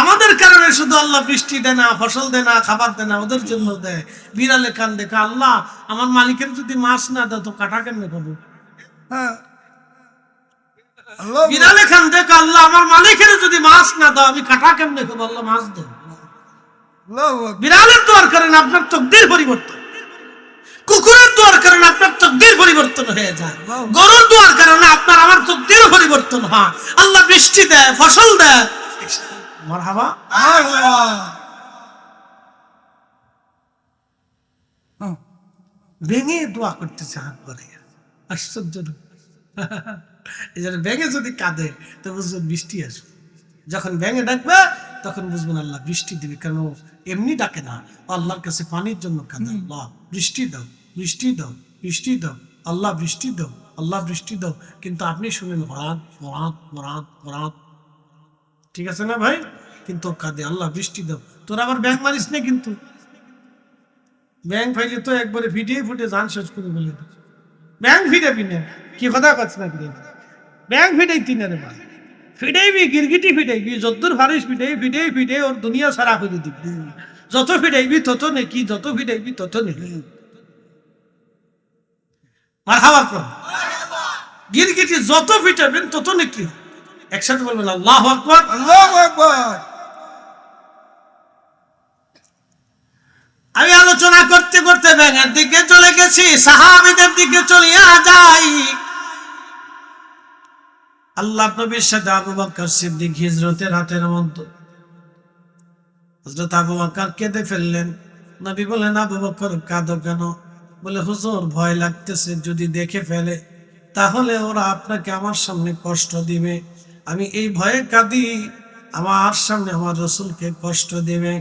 আমাদের কারণে শুধু আল্লাহ বৃষ্টি দেয় না, ফসল দেয় না, খাবার দেয় না, ওদের জন্য দেয়। বিড়ালে কান দেখে, আল্লাহ আমার মালিকের যদি মাছ না দেয় তো কাটা কেমনে খাবো? বিড়ালে কান দেখে, আল্লাহ আমার মালিকের যদি মাছ না দাও আমি কাটা কেমনে খাবো? আল্লাহ মাছ দেয়। বিড়ালের দোয়ার কারণে আপনার তকদির পরিবর্তন, কুকুরের দোয়ার কারণে আপনার তকদির পরিবর্তন হয়ে যায়, গরুর দোয়ার কারণে আপনার আমার তকদির পরিবর্তন হয়। আল্লাহ বৃষ্টি দেয়, ফসল দেয়। মারহাবা। ভেঙে দোয়া করতেছে হাত করে, আশ্চর্য। এই জন্য ব্যাঙে যদি কাঁদে তো বুঝবেন বৃষ্টি আসবে। যখন ব্যাঙে ডাকবে তখন বুঝবেন আল্লাহ বৃষ্টি দিবে। কেন এমনি ডাকে না, আল্লাহর কাছে পানির জন্য কাঁদে। আল্লাহ বৃষ্টি দাও, বৃষ্টি দাও, বৃষ্টি দাও, আল্লাহ বৃষ্টি দাও, আল্লাহ বৃষ্টি দাও। কিন্তু আপনি শুনেন মরাদ মরাদ মরাদ মরাদ, ঠিক আছে না ভাই? কিন্তু কাঁদে আল্লাহ বৃষ্টি দাও। তোরা আবার ব্যাঙ মারিস না কিন্তু। ব্যাঙ ফাইলে তো একবারে ভিডিয়ে ফুটে জান শেষ করে বলে ব্যাঙ ফিরাবি না। কি কথা কাজ না ফিরে ব্যাঙ ফিটাই তিন রে মা ফিটাইবি, গিরগিটি ফিটাইবি, যদ্দুর ফারিস ফিটাই ফিটাই ফিটাই ওর দুনিয়া সারা করে দিবি। যত ফিটাইবি তত নেকি, যত ফিটাইবি তত নেকি। মারহাবা কর। গিরগিটি যত ফিটাবেন তত নেকি। একসাথে বলবেন আল্লাহু আকবার। আল্লাহু আকবার। আমি আলোচনা করতে করতে ব্যাঙের দিকে চলে গেছি, সাহাবীদের দিকে চলিয়া যাই। আল্লাহ নবীর সাথে আবু বকর সিদ্দিক হিজরতের রাতের মধ্যে হযরত আবু বকর কেঁদে ফেললেন। নবী বলেন, আবু বকর কাঁদো কেন? বলে, হুজুর ভয় লাগতেছে, যদি দেখে ফেলে তাহলে ওরা আপনাকে আমার সামনে কষ্ট দিবে। আমি এই ভয়ে কাঁদি, আমার সামনে আমার রাসূলকে কষ্ট দিবে।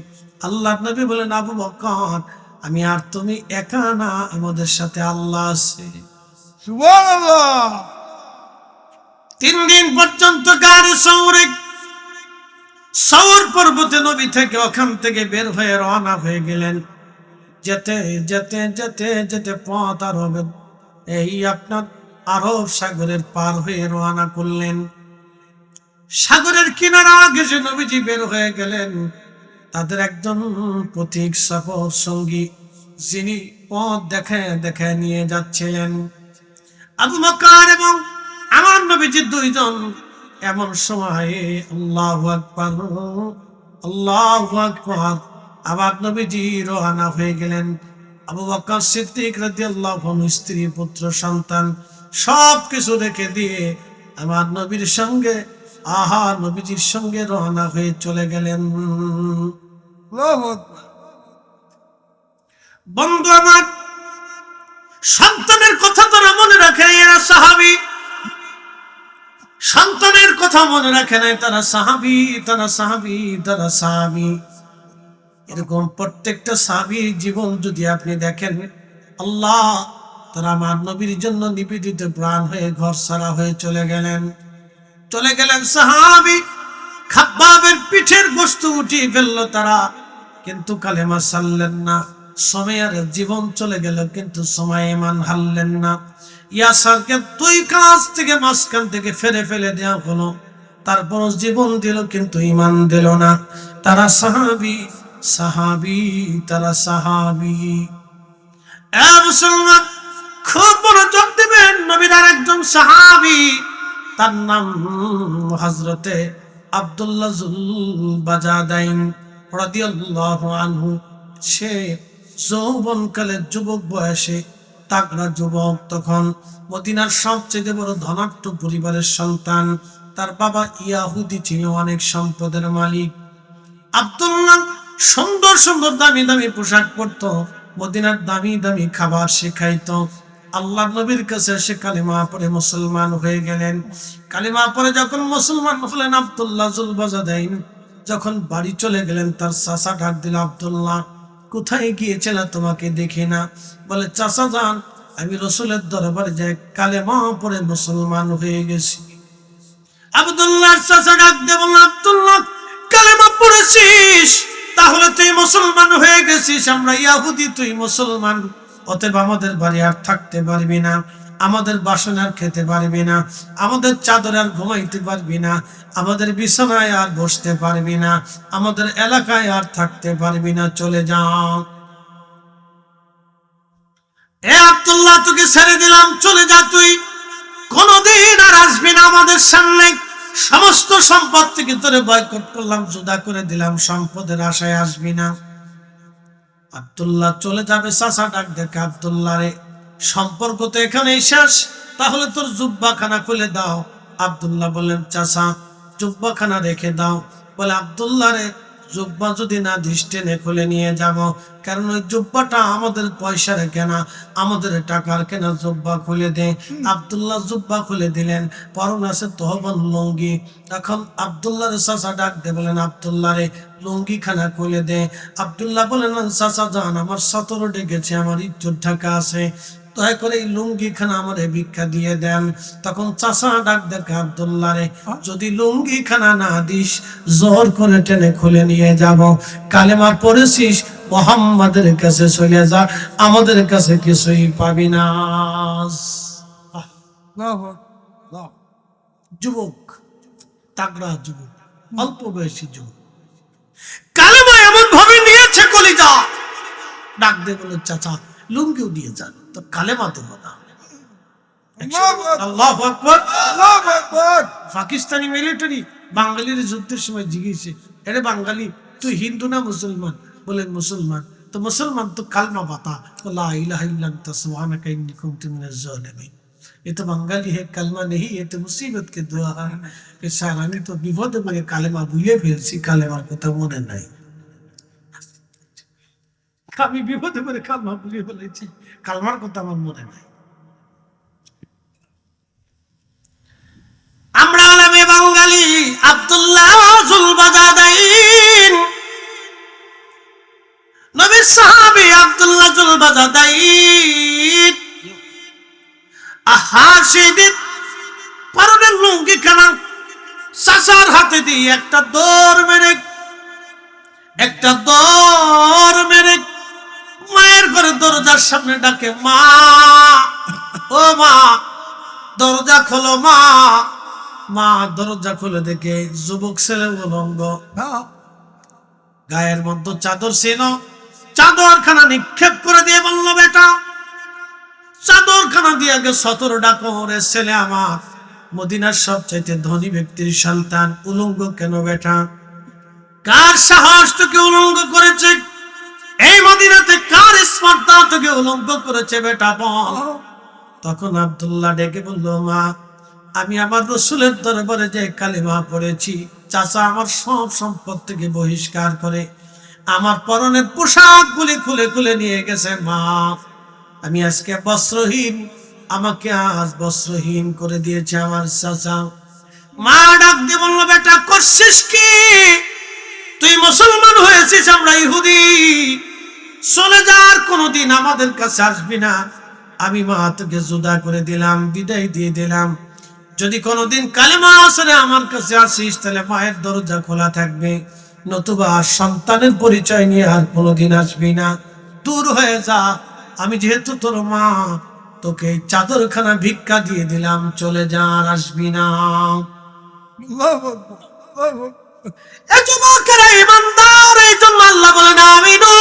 আল্লাহ নবী বলেন, আবু বকর আমি আর তুমি একা না, আমাদের সাথে আল্লাহ আছে। সুবহানাল্লাহ। 3 দিন পর্যন্ত গাড়ি সৌর পর্বতে নবী থেকে ওখান থেকে বের হয়ে রওনা হয়ে গেলেন। যেতে যেতে যেতে যেতে পথ আর হবে এই আপনার আরব সাগরের পার হয়ে রওনা করলেন। সাগরের কিনারা ঘেঁষে নবীজি বের হয়ে গেলেন। তাদের একজন পথিক সফর সঙ্গী, যিনি পথ দেখায় দেখায় নিয়ে যাচ্ছিলেন আবু বকর এবং আমার নবীজি দুইজন। এমন সময় আল্লাহু আকবার, আল্লাহু আকবার, আবার নবীজি রওনা হয়ে গেলেন। আবু বকর সিদ্দিক রাদিয়াল্লাহু আনহু স্ত্রী পুত্র সন্তান সবকিছু রেখে দিয়ে আমার নবীর সঙ্গে নবীজির সঙ্গে রওনা হয়ে চলে গেলেন। আল্লাহু আকবার। বন্ধু আমার, সন্তানের কথা তারা মনে রাখে, এরা সাহাবী। সন্তানের কথা মনে রাখে নাই, তারা সাহাবী, তারা সাহাবী, তারা সাহাবী। এরকম প্রত্যেকটা সাহাবীর জীবন যদি আপনি দেখেন, আল্লাহ তারা আমার নবীর জন্য নিবেদিত প্রাণ হয়ে ঘর ছাড়া হয়ে চলে গেলেন। সাহাবী খাব্বাবের পিঠের গোশত উঠিয়ে ফেললো তারা, কিন্তু কালেমা ছাড়লেন না। সময়ের জীবন চলে গেল, কিন্তু সময় ঈমান হারলেন না। ইয়াসারকে 2 কাজ থেকে মাঝখান থেকে ফেলে দেওয়া হলো, তারপর জীবন দিল কিন্তু ঈমান দিল না। তারা সাহাবী, সাহাবী, তারা সাহাবী। মুসলমান খুব মনোযোগ দিবেন। নবীর আরেকজন সাহাবী, তার নাম হযরতে আব্দুল্লাহ যুলবাজাদাইন রাদিয়াল্লাহু আনহু। সে যৌবনকালে, যুবক বয়সে তাগড়া যুবক, তখন মদিনার সবচেয়ে বড় ধনাঢ্য পরিবারের সন্তান। তার বাবা ইয়াহুদি ছিল, অনেক সম্পদের মালিক। আব্দুল্লাহ সুন্দর সুন্দর দামি দামি পোশাক পরতো, মদিনার দামি দামি খাবার সে খাইতো। আল্লাহ নবীর কাছে সে কালিমা পড়ে মুসলমান হয়ে গেলেন। কালিমা পড়ে যখন মুসলমান হলেন আব্দুল্লাহ যুলবাজাদাইন, যখন বাড়ি চলে গেলেন, তার চাচা ডাক দিল, আব্দুল্লাহ কোথায় গিয়েছিলা, তোমাকে দেখি না। বলে, চাচা যান, আমি রসুলের দরবারে যাই কালেমা পড়ে মুসলমান হয়ে গেছি। আব্দুল্লাহ চাচা ডাক দিয়ে বলল, আব্দুল্লাহ কালেমা পড়েছিস, তাহলে তুই মুসলমান হয়ে গেছিস। আমরা ইয়াহুদি, তুই মুসলমান, অতএব আমাদের বাড়ি আর থাকতে পারবি না, আমাদের বাসন আর খেতে পারবি না, আমাদের চাদর আর ঘুমাইতে পারবি না, আমাদের বিছানায় আর বসতে পারবি না, আমাদের এলাকায় আর থাকতে পারবি না, চলে যাও। এ আব্দুল্লাহ, তোকে ছেড়ে দিলাম, চলে যা, তুই কোনদিন আর আসবি না আমাদের সামনে। সমস্ত সম্পদ থেকে তোরে বয়কট করলাম, জুদা করে দিলাম, সম্পদের আশায় আসবি না। আব্দুল্লাহ চলে যাবে। চাচা ডাক দেখে, আব্দুল্লাহ রে, সম্পর্ক তো এখানেই শেষ, তাহলে তোর জুব্বাখানা খুলে দাও। আব্দুল্লাহ বললেন, চাচা জুব্বাখানা রেখে দাও। বলে, আব্দুল্লাহ রে, জুব্বা যদি না দিস টেনে খুলে নিয়ে যাব, কারণ ওই জুব্বাটা আমাদের পয়সার কেনা, আমাদের টাকার কেনা। জুব্বা খুলে দে। আব্দুল্লাহ জুব্বা খুলে দিলেন, পরন আছে তহবন লুঙ্গি। এখন আব্দুল্লাহ চাচা ডাক দে, বলেন, আব্দুল্লাহ রে, লুঙ্গি খানা খুলে দে। আব্দুল্লাহ বলেন, চাচা যান, আমার সতর ডেকেছে, আমার ইজ্জত ঢাকা আছে, দয়া করে এই লুঙ্গি খানা আমারে ভিক্ষা দিয়ে দেন। তখন চাচা ডাক দেখে, আব্দুল্লাহ রে, যদি লুঙ্গি খানা না দিস, জোর করে টেনে খুলে নিয়ে যাব। কালেমা পড়েছিস, মুহাম্মাদের কাছে চলে যা, আমাদের কাছে কিছুই পাবি না। যুবক, তাগড়া যুবক, অল্প বয়সী যুবক, কালেমা এমন ভাবে নিয়েছে কলিজা। ডাক দিয়ে বলে, চাচা লুঙ্গিও দিয়ে যান, তো কালেমা দেব না। আল্লাহু আকবার, আল্লাহু আকবার। পাকিস্তানি মিলিটারি বাঙালির যুদ্ধের সময় জিজ্ঞেসে, এরে বাঙালি, তুই হিন্দু না মুসলমান? বলে, মুসলমান। তো মুসলমান তো কালমা বাতা, লা ইলাহা ইল্লা আনতা সুবহানাকা ইন্নী কুনতু মিনাজ জালিমিন। ये तो बंगाली है, कलमा नहीं, ये तो मुसीबत के दुआ है। सर আমি তো বিপদে পড়ে কালেমা ভুলে ফেলছি, কালেমার কথা মনে নাই। আমি বিপদে পড়ে কালমা ভুলে ফেলেছি, কালমার কথা আমার মনে নাই। আমরা আলেমে বাঙালি আব্দুল্লাহ যুলবাজাদাইন, নবীর সাহাবী আব্দুল্লাহ যুলবাজাদাইন, আহা সেদিন পরনের লুঙ্গি খানা চাচার হাতে দিয়ে একটা দৌড় মেরে মায়ের ঘরে দরজার সামনে ডাকে, মা, ও মা, দরজা খোলো মা। মা দরজা খুলে দেখে যুবক ছেলে উলঙ্গ, গায়ের মধ্যে চাদর ছিল। চাদরখানা নিক্ষেপ করে দিয়ে বলল, বেটা চাদরখানা দিয়ে আগে সতর ডাকো, রে ছেলে আমার, মদিনার সবচাইতে ধনী ব্যক্তির সন্তান, উলঙ্গ কেন বেটা? কার সাহস তোকে উলঙ্গ করেছে? এই মদিনাতে কার স্পর্ধা তোকে উলঙ্গ করেছে বেটা, বল। তখন আব্দুল্লাহ ডেকে বলল, মা, আমি আমার রসুলের দরবারে যে কালেমা পড়েছি, চাচা আমার সব সম্পদ থেকে বহিষ্কার করে আমার পরনের পোশাক গুলি খুলে খুলে নিয়ে গেছে। মা, আমি আজকে বস্ত্রহীন, আমাকে আজ বস্ত্রহীন করে দিয়েছে আমার চাচা। মা ডাক দিয়ে বলল, বেটা করছিস কি? তুই মুসলমান হয়েছিস, আমরা ইহুদি, চলে যার কোনোদিন আমাদের কাছে আসবি না। আমি মা তোকে জুদা করে দিলাম, বিদায় দিয়ে দিলাম। যদি কোনোদিন কালেমা আসরে আমার কাছে আসিস, তাহলে মায়ের দরজা খোলা থাকবে, নতুবা সন্তানের পরিচয় নিয়ে আর কোনোদিন আসবি না, দূর হয়ে যা। আমি যেহেতু তোর মা, তোকে চাদরখানা ভিক্ষা দিয়ে দিলাম, চলে যা, আর আসবি না। এই যুবকেরা ইমানদার, এই জন্য আল্লাহ বলেন, আমিনু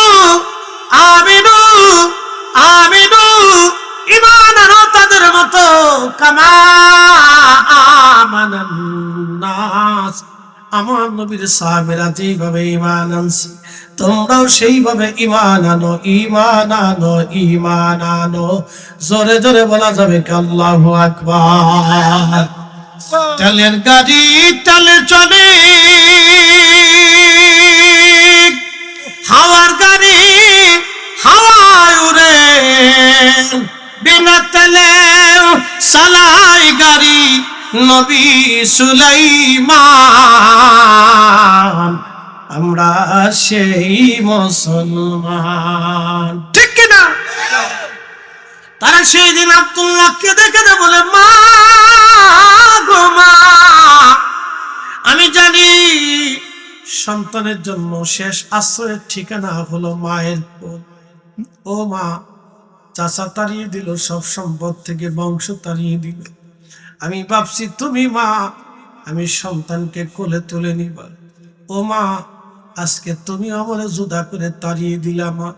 আমিনু আমিনু ঈমান আনো তাদের মতো কামা আমানান নাস। আমার নবীর সাহাবীরা যেভাবে ঈমান আনছে তোমরাও সেইভাবে ঈমান আনো, ঈমান আনো, ঈমান আনো। জোরে জোরে বলা যাবে কি আল্লাহু আকবার। টালের গাড়ি টালে চলে, হাওয়ার গাড়ি হাওয়ায় উড়ে, বিনা তেলে চালাই গাড়ি নবী সুলাইমান। আমরা সেই মুসলমান, ঠিক কিনা? তারা সেই দিন আব্দুল্লাহকে দেখে বলে, মা গো মা, আমি জানি সন্তানের জন্য শেষ আশ্রয়ের ঠিকানা হলো মায়ের কোল। ও মা, চাচা তাড়িয়ে দিল, সব সম্পদ থেকে বংশ তাড়িয়ে দিল। আমি ভাবছি তুমি মা, আমি সন্তানকে কোলে তুলে নিবা। ও মা, আজকে তুমি আমার জুদা করে তাড়িয়ে দিলা মা।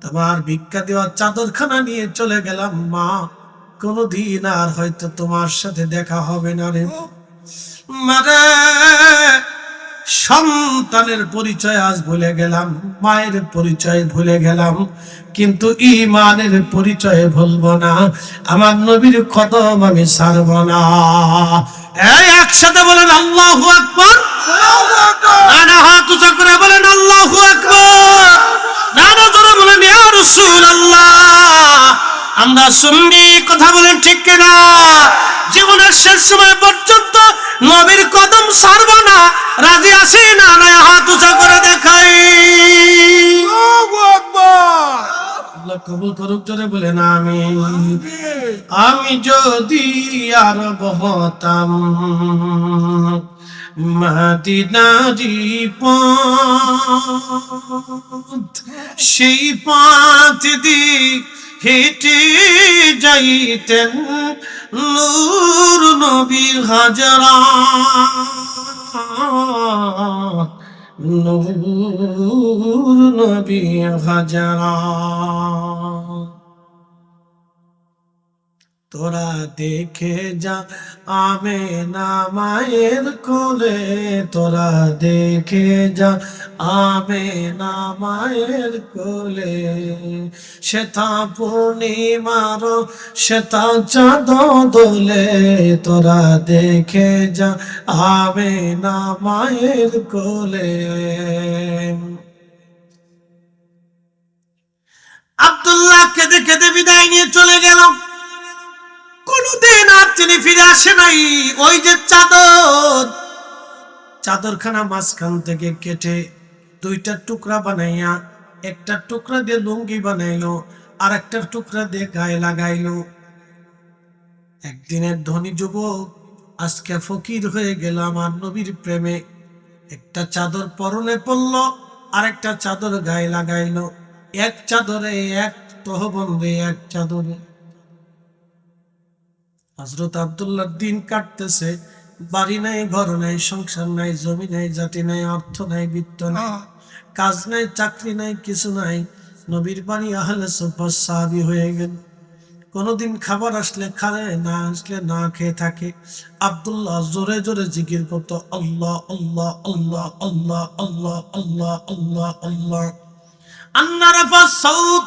তোমার ভিক্ষা দেওয়া চাদরখানা নিয়ে চলে গেলাম মা, কোনদিন আর হয়তো তোমার সাথে দেখা হবে না রে মারে। সন্তানের পরিচয় আজ ভুলে গেলাম, মায়ের পরিচয় ভুলে গেলাম, কিন্তু ঈমানের পরিচয় ভুলবো না। আমার নবীর কদম আমি ছাড়ব না। এই একসাথে বলেন আল্লাহু আকবার। না হাত উঁচা করে বলেন আল্লাহু আকবার। না জোরে বলেন ইয়া রাসূলুল্লাহ। আমরা শুনবি কথা বলেন, ঠিক কিনা? জীবনের শেষ সময় পর্যন্ত নবীর কদম ছাড়ব না। রাজি আছি না? হাত উঁচা করে দেখাই। আল্লাহ কবুল করুক, জোরে বলেন আমিন। আমি যদি আরব হতাম, মদিনারি পথ, সেই পথ দিক হেঁটে যাইতেন নূর নবী হাজরা, নূর নবী হাজরা। তোরা দেখে যা আমেনা মায়ের কোলে, তোরা দেখে যা আমেনা মায়ের কোলে। সেটা পূর্ণিমার সেটা চাঁদ দোলে, তোরা দেখে যা আমেনা মায়ের কোলে। আব্দুল্লাহকে দেখে বিদায় নিয়ে চলে গেল। কোনদিন আর তিনি ফিরে আসে নাই। ওই যে চাদরখানা মাঝখান থেকে কেটে দুইটা টুকরা বানাইয়া, একটা টুকরা দিয়ে লুঙ্গি বানাইলো, আর একটা টুকরা দিয়ে গায়ে লাগাইলো। একদিনের ধনী যুবক আজকে ফকির হয়ে গেল আমার নবীর প্রেমে। একটা চাদর পরনে পড়লো, আর একটা চাদর গায়ে লাগাইলো। এক চাদরে এক তহবন্দে, এক চাদরে। হযরত আব্দুল্লাহর দিন কাটতেছে, বাড়ি নাই, ঘর নাই, সংসার নাই, জমি নাই, জাতি নাই, অর্থ নাই, বিত্ত নাই, কাজ নাই, চাকরি নাই, কিছু নাই। নবীর বাড়ি আহলে সুফার সাহাবী হয়ে গেল। কোনদিন খাবার আসলে খায়, না আসলে না খেয়ে থাকে। আব্দুল্লাহ জোরে জোরে জিকির করতো, আল্লাহ আল্লাহ আল্লাহ আল্লাহ আল্লাহ আল্লাহ আল্লাহ আল্লাহ। আন্না রাফা সাউত,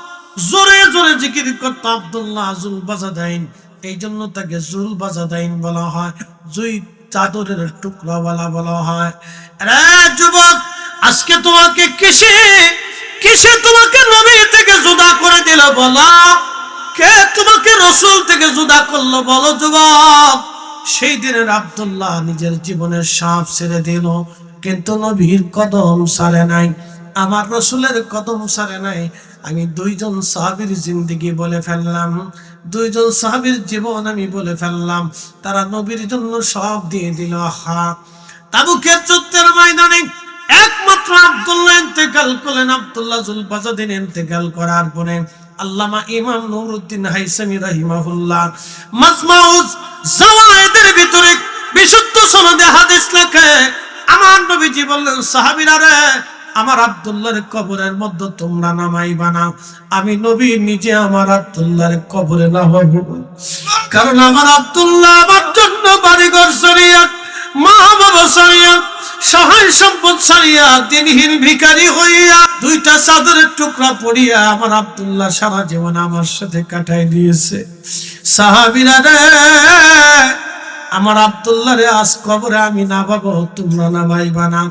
জোরে জোরে জিকির করতো আব্দুল্লাহ জুল বাজাদাইন। এই জন্য তাকে জুল বাজাদাইন বলা হয়, জুই চাদরের টুকরা বলা হয়। আরে যুবক, আজকে তোমাকে কিসে তোমাকে নবী থেকে জুদা করে দিল বলো? কে তোমাকে রাসূল থেকে জুদা করলো বলো যুবক? সেই দিনের আব্দুল্লাহ নিজের জীবনের সাপ ছেড়ে দিল, কিন্তু নবীর কদম ছাড়ে নাই, আমার রাসূলের কদম ছাড়ে নাই। আমি দুইজন সাহাবীর জিন্দেগি বলে ফেললাম, দুইজন সাহাবীর জীবন আমি বলে ফেললাম। তারা নবীর জন্য সব দিয়ে দিল। তাবুকের যুদ্ধের ময়দানে একমাত্র আব্দুল্লাহ ইন্তেকাল করলেন। আব্দুল্লাহ জুল বাজাদিন ইন্তেকাল করার পরে আল্লামা ইমাম নুরউদ্দিন হাইসামি রাহিমাহুল্লাহ মাজমাউজ জাওয়ায়েদের ভিতরে বিশুদ্ধ সনদে হাদিস লেখে, আমার নবীজি বললেন, সাহাবীরা রে, আমার আব্দুল্লাহর কবরের মধ্যে তোমরা নামাইবা না। আমি নবী নিজে আমার আব্দুল্লাহর কবরে নামাবো, কারণ আমার আব্দুল্লাহ আমার জন্য বাড়িঘর ছাড়িয়া, মা বাবা ছাড়িয়া, সহায় সম্পদ ছাড়িয়া, দিনহীন ভিখারি হইয়া, দুইটা চাদরের টুকরা পড়িয়া আমার আব্দুল্লাহ সারা জীবন আমার সাথে কাটাই দিয়েছে। সাহাবীরা রে, আমার আব্দুল্লাহ রে আজ কবরে আমি নামাবো, তোমরা নামাইবা না।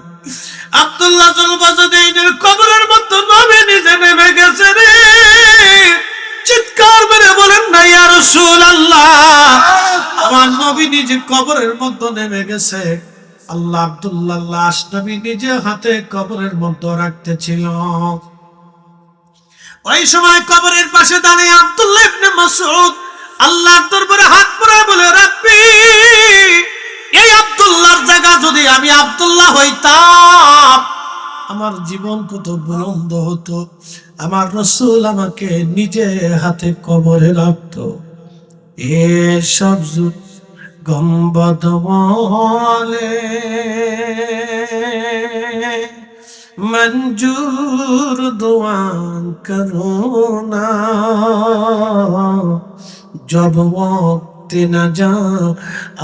আব্দুল্লাহ জুলবাজুদ্দিনের কবরের মধ্যে নবী নিজে নেমে গেছে রে। চিৎকার মেরে বলেন না ইয়া রাসূলুল্লাহ, আমার নবী নিজে কবরের মধ্যে নেমে গেছে। আল্লাহ আব্দুল্লাহ লাশ নবী নিজে হাতে কবরের মধ্যে রাখতেছিল। ওই সময় কবরের পাশে দাঁড়িয়ে আব্দুল্লাহ ইবনে মাসউদ আল্লাহর দরবারে হাত পড়ে বলে, রাব্বি, এই আব্দুল্লাহর জায়গা যদি আমি আব্দুল্লাহ হইতাম, আমার জীবন কত বুলন্দ হতো। আমার রাসূল আমাকে নিজে হাতে কবরে রাখতো। এসব গম্বদ বলে মঞ্জুর দোয়া করোনা, जब वक्त न जा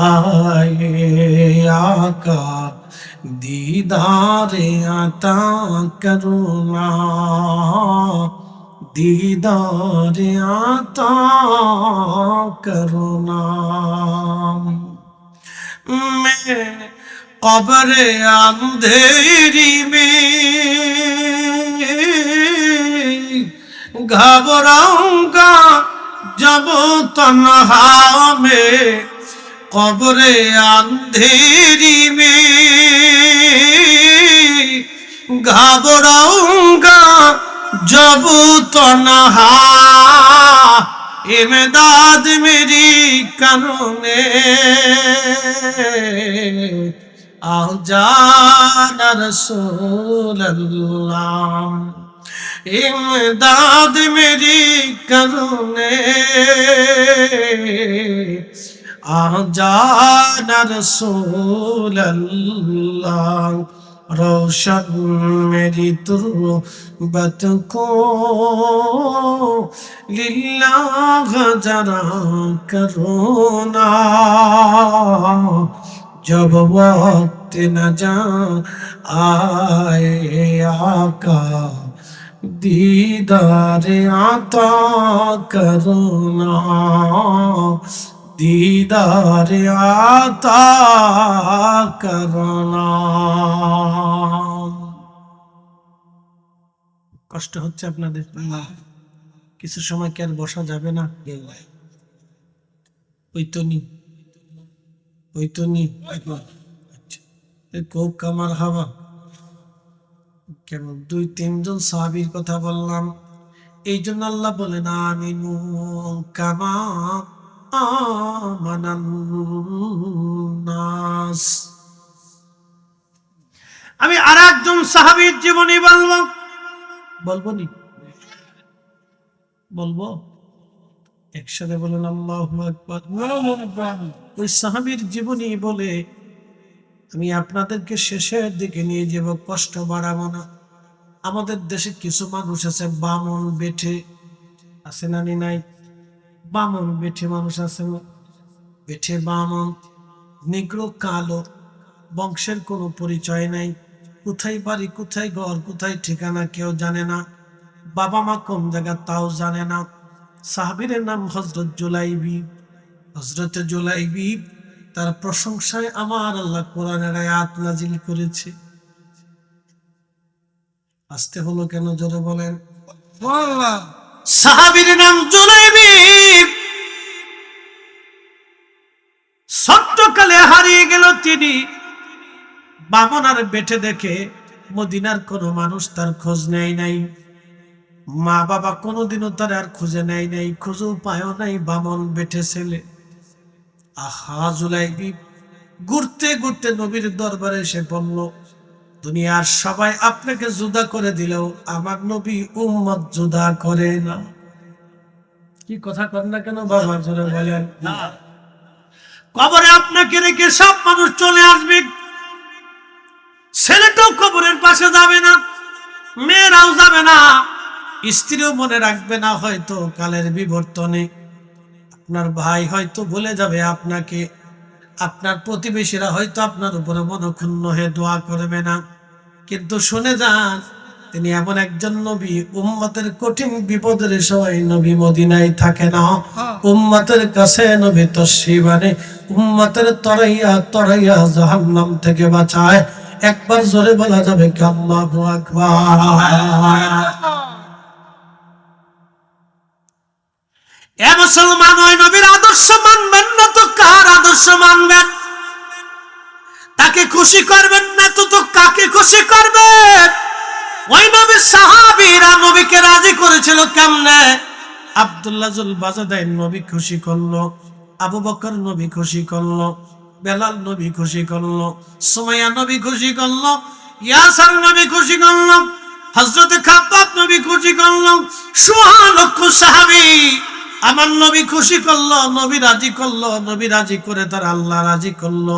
आए आका दीदार आता करुणा, दीदार आता करुणा। मैं कब्र अंधेरी में घबराऊंगा जब तन्हा में, कब्रे अंधेरी में घबराऊंगा जब तन्हा, इमदाद मेरी करुणे आ जाना रसूल अल्लाह, इमदाद मेरी करुणे आ जाना रसूल अल्लाह, रोशन मेरी तुर्बत को लिल्लाह जरा करुणा, जब वक्त न जा आए आका दीदार आता करुणा, दीदार आता करुणा। কষ্ট হচ্ছে আপনাদের? কিছু সময় কি আর বসা যাবে না? ওই তো নি, ওই তো নি। খুব কামার হাওয়া। কেবল 2-3 সাহাবীর কথা বললাম, এই জন্য আল্লাহ বলেন আমিনু কামা আমানান নাস। আমি আর একজন সাহাবীর জীবনী বলবো, বলবো নি? বলবো একসাথে বলেন আল্লাহু আকবার। ওই সাহাবীর জীবনী বলে আমি আপনাদেরকে শেষের দিকে নিয়ে যাব, কষ্ট বাড়াবো না। আমাদের দেশে কিছু মানুষ আছে বামন বেঠে, আছে না নাই? বামন বেঠে মানুষ আছে না? বেঠে বামন, নিগ্রো কালো, বংশের কোনো পরিচয় নাই, কোথায় বাড়ি, কোথায় ঘর, কোথায় ঠিকানা কেউ জানে না, বাবা মা কোন জায়গা তাও জানে না। সাহাবীর নাম হযরত জুলাইবি। হযরত জুলাইবি তার প্রশংসায় আমার আল্লাহ কোরআনের আয়াত নাজিল করেছে। আসতে হলো কেন জোরে বলেন? সাহাবীর নাম জুলাইবি। ছোট্টকালে হারিয়ে গেল তিনি। বামনার বেটে দেখে মদিনার কোনো মানুষ তার খোঁজ নেয় নাই, মা বাবা কোনোদিনও তার আর খুঁজে নেয় নাই, খুঁজেও পায়ও নাই বামন বেটে ছেলে। আহা জুলাইবি ঘুরতে ঘুরতে নবীর দরবারে এসে বলল, দুনিয়ার সবাই আপনাকে জুদা করে দিলেও আমার নবী উম্মত জুদা করে না। কি কথা কর না কেন বাবা, জোরে বলেন। কবরে আপনাকে রেখে সব মানুষ চলে আসবে, ছেলেটাও কবরের পাশে যাবে না, মেয়েরাও যাবে না, স্ত্রীও মনে রাখবে না। হয়তো কালের বিবর্তনে আপনার ভাই হয়তো বলে যাবে আপনাকে, আপনার প্রতিবেশীরা হয়তো আপনার উপরে মনক্ষুণ্ণ হয়ে দোয়া করবে না, কিন্তু শুনে যান তিনি এমন একজন নবী, উম্মতের কঠিন বিপদের সময় নবী মদিনায় থাকে না, উম্মতের কাছে নবী তশরিফ আনে, উম্মতের তরাইয়া তরাইয়া জাহান্নাম থেকে বাঁচায়। একবার জোরে বলা যাবে কি আল্লাহু আকবার। এ মুসলমান, ওই নবীর আদর্শ মানবেন না তো কার আদর্শ মানবেন? তাকে খুশি করবেন না তো কাকে খুশি করবেন? ওই নবীর সাহাবীরা নবীকে রাজি করেছিল কেমনে? আব্দুল্লাহ জুল বাজাদাইন নবী খুশি করলো, আবু বকর নবী খুশি করলো, বেলাল নবী খুশি করলো, সুমাইয়া নবী খুশি করলো, ইয়াসার নবী খুশি করলো, হযরত খাব্বাব নবী খুশি করলো। ১৬ লক্ষ সাহাবী আমার নবী খুশি করলো, নবী রাজি করলো, নবী রাজি করে তার আল্লাহ রাজি করলো।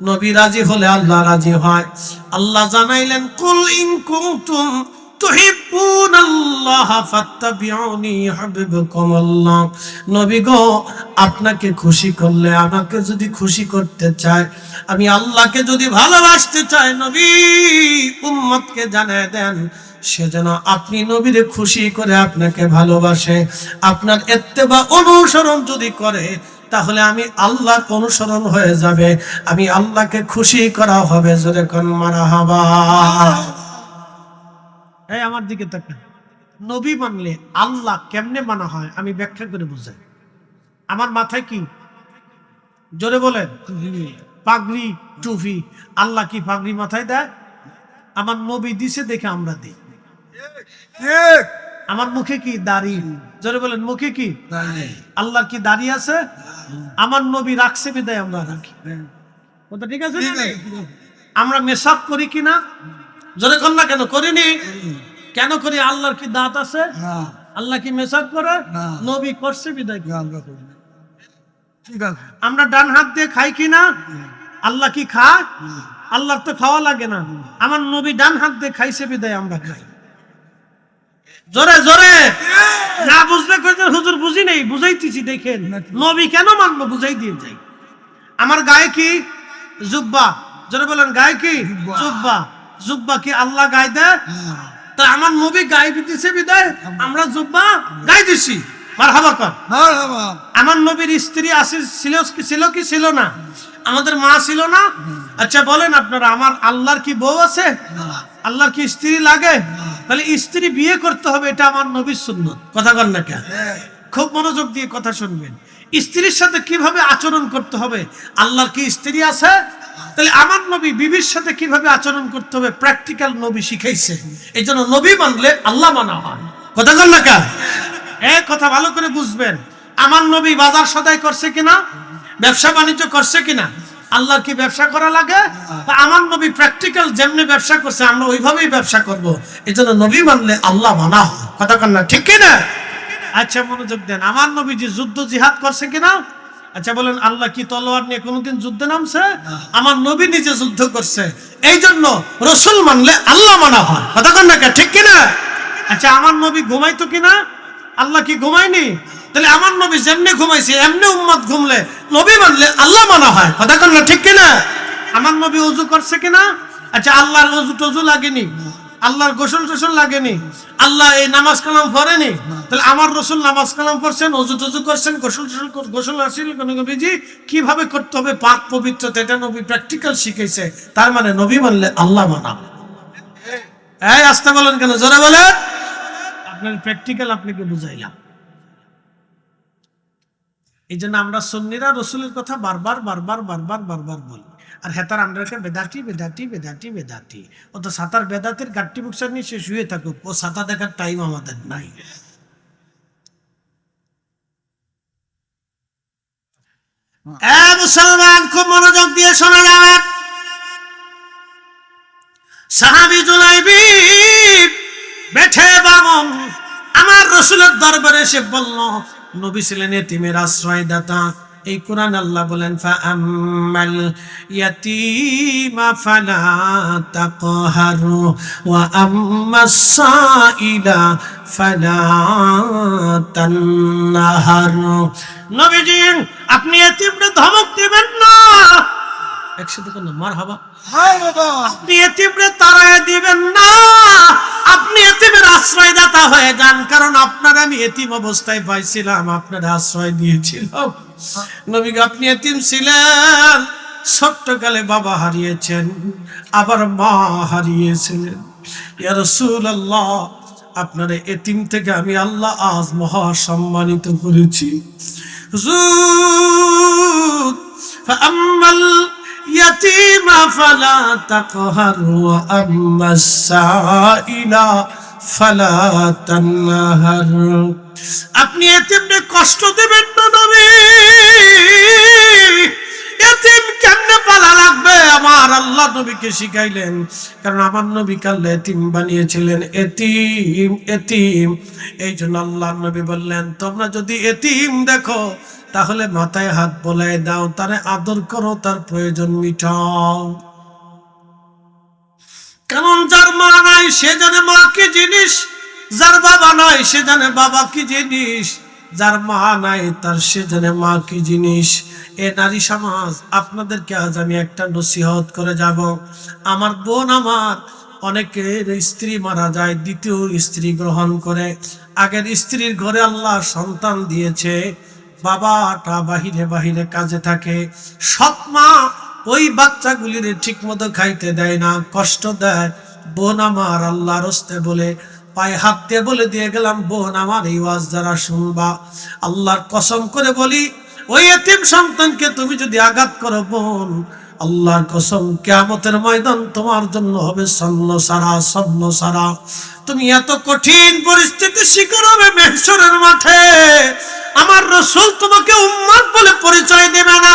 নবী রাজি হলে আল্লাহ রাজি হয়। আল্লাহ জানাইলেন, কুল ইন কুনতুম তুহিব্বুনাল্লাহ ফাত্তাবিউনি ইউহিব্বুকুমুল্লাহ। নবী গো, আপনাকে খুশি করলে, আমাকে যদি খুশি করতে চায়, আমি আল্লাহকে যদি ভালোবাসতে চাই, নবী উম্মতকে জানায় দেন সেজন্য আপনি নবীরে খুশি করে আপনাকে ভালোবাসে। আপনার ইত্তেবা অনুসরণ যদি করে, তাহলে আমি আল্লাহর অনুসরণ হয়ে যাবে, আমি আল্লাহকে খুশি করা হবে। জোরে কোন মারহাবা। এই আমার দিকে তাকান, নবী মানলে আল্লাহ কেমনে মানা হয় আমি ব্যাখ্যা করে বুঝাই। আমার মাথায় কি? জোরে বলেন। পাগড়ি, টুপি। আল্লাহ কি পাগড়ি মাথায় দেয়? আমার নবী দিছে দেখে আমরা দিই। আমার মুখে কি? দাড়ি। জোরে বলেন, মুখে কি? আল্লাহর কি দাড়ি আছে? আমার নবী রাখছে বিদায় আমরা রাখি। কথা ঠিক আছে? আমরা মেসাক করি কিনা? জোরে কর না কেন করিনি? কেন করি? আল্লাহর কি দাঁত আছে? আল্লাহ কি মেসাক করে? নবী করছে বিদায় আমরা করি। ঠিক আছে। আমরা ডান হাত দিয়ে খাই কিনা? আল্লাহ কি খায়? আল্লাহর তো খাওয়া লাগে না। আমার নবী ডান হাত দিয়ে খাইছে বিদায় আমরা খাই। জোরে জোরে না বুঝলে হুজুর বুঝি নেই, বুঝাইতেছি দেখেন। নবী কেন মানবো বুঝাই দিয়ে যাই। আমার গায়ে কি? জুব্বা। জোরে বলেন, গায়ে কি? জুব্বা। জুব্বা কি আল্লাহ গায়ে দেয়? তা আমার নবী গায়ে দিতেছে বিদায় আমরা জুব্বা গায়ে দিছি। মারহাবা কর। আমার নবীর স্ত্রী ছিল কি ছিল না? আমাদের মা ছিল না? আচ্ছা বলেন আপনারা, আমার আল্লাহর কি বউ আছে? আল্লাহর কি স্ত্রী লাগে? তাহলে স্ত্রী বিয়ে করতে হবে, এটা আমার নবীর সুন্নত। কথা বল না কেন? খুব মনোযোগ দিয়ে কথা শুনবেন। স্ত্রীর সাথে কিভাবে আচরণ করতে হবে? আল্লাহর কি স্ত্রী আছে? তাহলে আমার নবী বিবির সাথে কিভাবে আচরণ করতে হবে প্র্যাকটিক্যাল নবী শিখাইছে। এই জন্য নবী মানলে আল্লাহ মানা হয়। কথা বল না কেন? এক কথা ভালো করে বুঝবেন। আমার নবী বাজার সদাই করছে কিনা? ব্যবসা বাণিজ্য করছে কিনা? আল্লাহর কি ব্যবসা করা লাগে? আমার নবী প্র্যাকটিক্যাল যেমনি ব্যবসা করছে আমরা ওইভাবেই ব্যবসা করব। এই জন্য নবী মানলে আল্লাহ মানা হয়। কথা কন না, ঠিক কিনা? আচ্ছা মনোযোগ দেন। আমার নবী যে যুদ্ধ জিহাদ করছে কিনা? আচ্ছা বলেন, আল্লাহ কি তলোয়ার নিয়ে কোনোদিন যুদ্ধে নামছে? আমার নবী নিজে যুদ্ধ করছে। এই জন্য রসুল মানলে আল্লাহ মানা হয়। কথা কন না, ঠিক কিনা? আচ্ছা আমার নবী ঘুমাইতো কিনা? আল্লাহ কি ঘুমায়নি? তাহলে আমার নবী যেমনি ঘুমাইছে এমনি উম্মত ঘুমলে নবী মানলে আল্লাহ মানা হয়। কথা কন না, ঠিক কিনা? আমার নবী ওযু করছে কিনা? আচ্ছা আল্লাহর ওযু টযু লাগেনি, আল্লাহর গোসল টোসল লাগেনি, আল্লাহ এই নামাজ কালাম পড়েনি। তাহলে আমার রাসূল নামাজ কালাম পড়ছেন, ওযু টযু করছেন, গোসল আসিল নবীজি কিভাবে করতে হবে পাক পবিত্রতা, এটা নবী প্র্যাকটিক্যাল শিখাইছে। তার মানে নবী মানলে আল্লাহ মানা। এই আস্তে বলেন কেন? জোরে বলেন। আপনার প্র্যাকটিক্যাল আপনাকে বুঝাইলাম। এই জন্য আমরা সুন্নিরা রসুলের কথা বারবার বারবার বারবার বারবার বলি। আর হেতার আমরা বেদাতি বেদাতি বেদাতি বেদাতি। ও তো সাতার বেদাতের গাট্টি বুকসার নিয়ে সে শুয়ে থাকুক, ও সাতা দেখার টাইম আমাদের নাই। মুসলমান খুব মনোযোগ দিয়ে শোনা যাবে। সাহাবী জুলাইবি বেঠে বামন আমার রসুলের দরবারে এসে বলল, নবী ছিলেন এতিমের আশ্রয়দাতা, এই কোরআন আল্লাহ বলেন ফাআম্মাল ইয়াতীমা ফালা তাকহারু ওয়া আম্মাস সাইলা ফালা তানহারু। নবীজি আপনি এতিমকে ধমক দিবেন না, একসাথে কোন মারহাবা, আপনি এতিমকে তাড়ায় দিবেন না, আপনি এতিমের আশ্রয়দাতা হয়ে যান, কারণ আপনার আমি এতিম অবস্থায় পাইছিলাম, আপনার আশ্রয় দিয়েছিলাম। নবী আপনি এতিম ছিলেন, ছোট্টকালে বাবা হারিয়েছেন, আবার মা হারিয়েছিলেন। ইয়া রাসূলুল্লাহ আপনার এতিম থেকে আমি আল্লাহ আজ মহা সম্মানিত করেছি। হুজুর ফাআম্মাল ইয়াতীমা ফালা তাকহার ওয়া আম্মাস সাইলা ফালা তানহার। আপনি এতিমকে কষ্ট দেবেন না নবী, এতিম কেমনে পালা লাগবে আমার আল্লাহ নবীকে শিখাইলেন, কারণ আমার নবী আল্লাহ এতিম বানিয়েছিলেন। এতিম এতিম এই জন্য আল্লাহ নবী বললেন তোমরা যদি এতিম দেখো তাহলে মাথায় হাত বোলাই দাও, তারে আদর করো, তার প্রয়োজন মিটাও। কারণ যার মা নাই সে জানে মা কি জিনিস, যার বাবা নাই সে জানে বাবা কি জিনিস, যার মা নাই তার সে জানে মা কি জিনিস। এ নারী সমাজ আপনাদেরকে আজ আমি একটা নসিহত করে যাব। আমার বোন আমার অনেকের স্ত্রী মারা যায়, দ্বিতীয় স্ত্রী গ্রহণ করে, আগের স্ত্রীর ঘরে আল্লাহ সন্তান দিয়েছে, বাবাটা বাহিরে বাহিরে কাজে থাকে, সৎ মা ওই বাচ্চাগুলির ঠিক মতো খাইতে দেয় না, কষ্ট দেয়। বোন আমার আল্লাহর রাস্তে বলে পায়ে হাত দিয়ে বলে দিয়ে গেলাম, বোন আমার এই ওয়াজ যারা শুনবা আল্লাহর কসম করে বলি, ওই এতিম সন্তানকে তুমি যদি আঘাত করো বোন, আল্লাহর কসম কিয়ামতের ময়দান তোমার জন্য হবে শূন্য সারা। তুমি এত কঠিন পরিস্থিতির শিকার হবে মাহশরের মাঠে, আমার রাসূল তোমাকে উম্মত বলে পরিচয় দেবে না,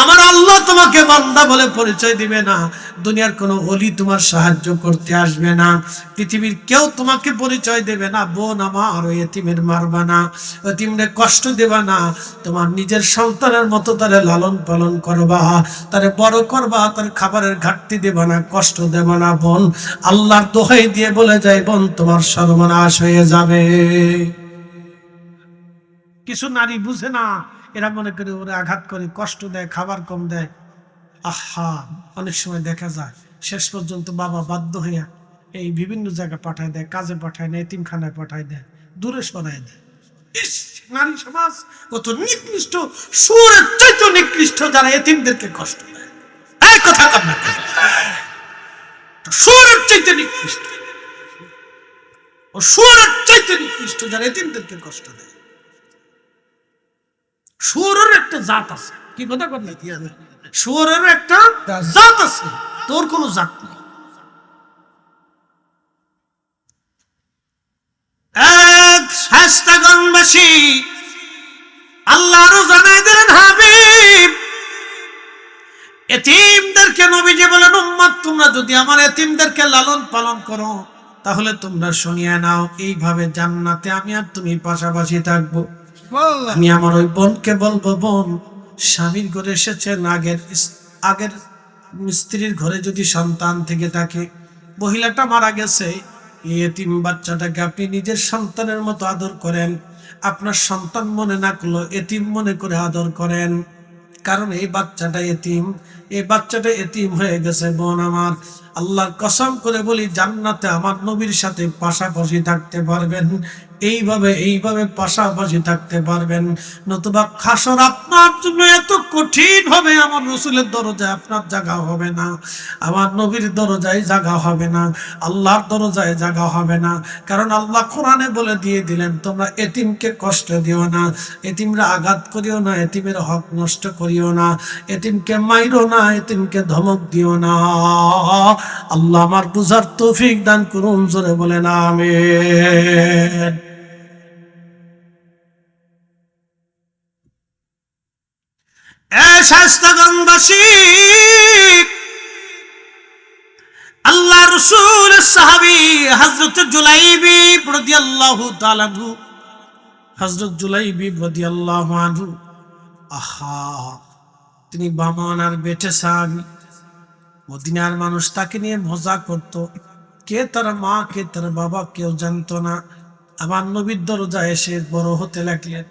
আমার আল্লাহ তোমাকে বান্দা বলে পরিচয় দিবে না, দুনিয়ার কোনো ওলি তোমার সাহায্য করতে আসবে না, পৃথিবীর কেউ তোমাকে পরিচয় দেবে না। বোন আমার ওই এতিমের মারবা না, এতিমরে কষ্ট দেবা না, তোমার নিজের সন্তানের মতো তারে লালন পালন করবা, তারে বড় করবা, তার খাবারের ঘাটতি দেবা না, কষ্ট দেবা না। বোন আল্লাহর দোহাই দিয়ে বলে যায় বোন তোমার সর্বনাশ হয়ে যাবে। কিছু নারী বুঝে না, এরা মনে করে ওরা আঘাত করে, কষ্ট দেয়, খাবার কম দেয়। আহা অনেক সময় দেখা যায় শেষ পর্যন্ত বাবা বাধ্য হইয়া এই বিভিন্ন জায়গায় পাঠায় দেয়, কাজে পাঠায় না, এতিমখানায় পাঠায় দেয়, দূরে সরায় দেয়। ইস, নারী সমাজ কত নিকৃষ্ট, সুরের চাইতে নিকৃষ্ট যারা এতিমদেরকে কষ্ট দেয়। এই কথা কান্না করে, সুরের চাইতে নিকৃষ্ট, ও সুরের চাইতে নিকৃষ্ট যারা এতিমদেরকে কষ্ট দেয়। সুরের একটা জাত আছে, কি কথা বল, সুরের একটা জাত আছে, তোর কোনো জাত নেই। এক শাস্তাগণবাসী আল্লাহরও জানাই দিলেন হাবিব, এতিমদেরকে নবীজি বলেন উম্মত তোমরা যদি আমার এতিমদেরকে লালন পালন করো তাহলে তোমরা শুনিয়ে নাও, এইভাবে জান্নাতে আমি আর তুমি পাশাপাশি থাকবো। আমি আমার ওই বোনকে বলবো, বোন স্বামীর ঘরে এসেছেন, আগের স্ত্রীর ঘরে যদি সন্তান থেকে থাকে, মহিলাটা মারা গেছে, এই এতিম বাচ্চাটাকে আপনি নিজের সন্তানের মতো আদর করেন, আপনার সন্তান মনে না করলো এতিম মনে করে আদর করেন, কারণ এই বাচ্চাটা এতিম, এই বাচ্চাটা এতিম হয়ে গেছে। বোন আমার আল্লাহর কসম করে বলি জান্নাতে আমার নবীর সাথে পাশাপাশি থাকতে পারবেন, এইভাবে পাশাপাশি থাকতে পারবেন। নতুবা হাসর আপনার জন্য এত কঠিন হবে, আমার রাসূলের দরজায় আপনার জায়গা হবে না, আমার নবীর দরজায় জায়গা হবে না, আল্লাহর দরজায় জায়গা হবে না। কারণ আল্লাহ কোরআনে বলে দিয়ে দিলেন তোমরা এতিমকে কষ্ট দিও না, এতিমরা আঘাত করিও না, এতিমের হক নষ্ট করিও না, এতিমকে মাইরো না, এতিমকে ধমক দিও না। আল্লাহ আমার বুঝার তৌফিক দান করুন, জোরে বলেন আমিন। শাস্তাগণবাসী আল্লাহ রাসূলের সাহাবী হযরত জুলাইবি রাদিয়াল্লাহু তাআলা আনহু, হযরত জুলাইবি রাদিয়াল্লাহু আনহু আহা, তিনি বামন আর বেটে সাহাবী। মদিনার মানুষ তাকে নিয়ে মজা করত। কে তার মা, কে তার বাবা, কেউ জানতো না। আমার নবীর দরজায় এসে বড় হতে লাগলেন।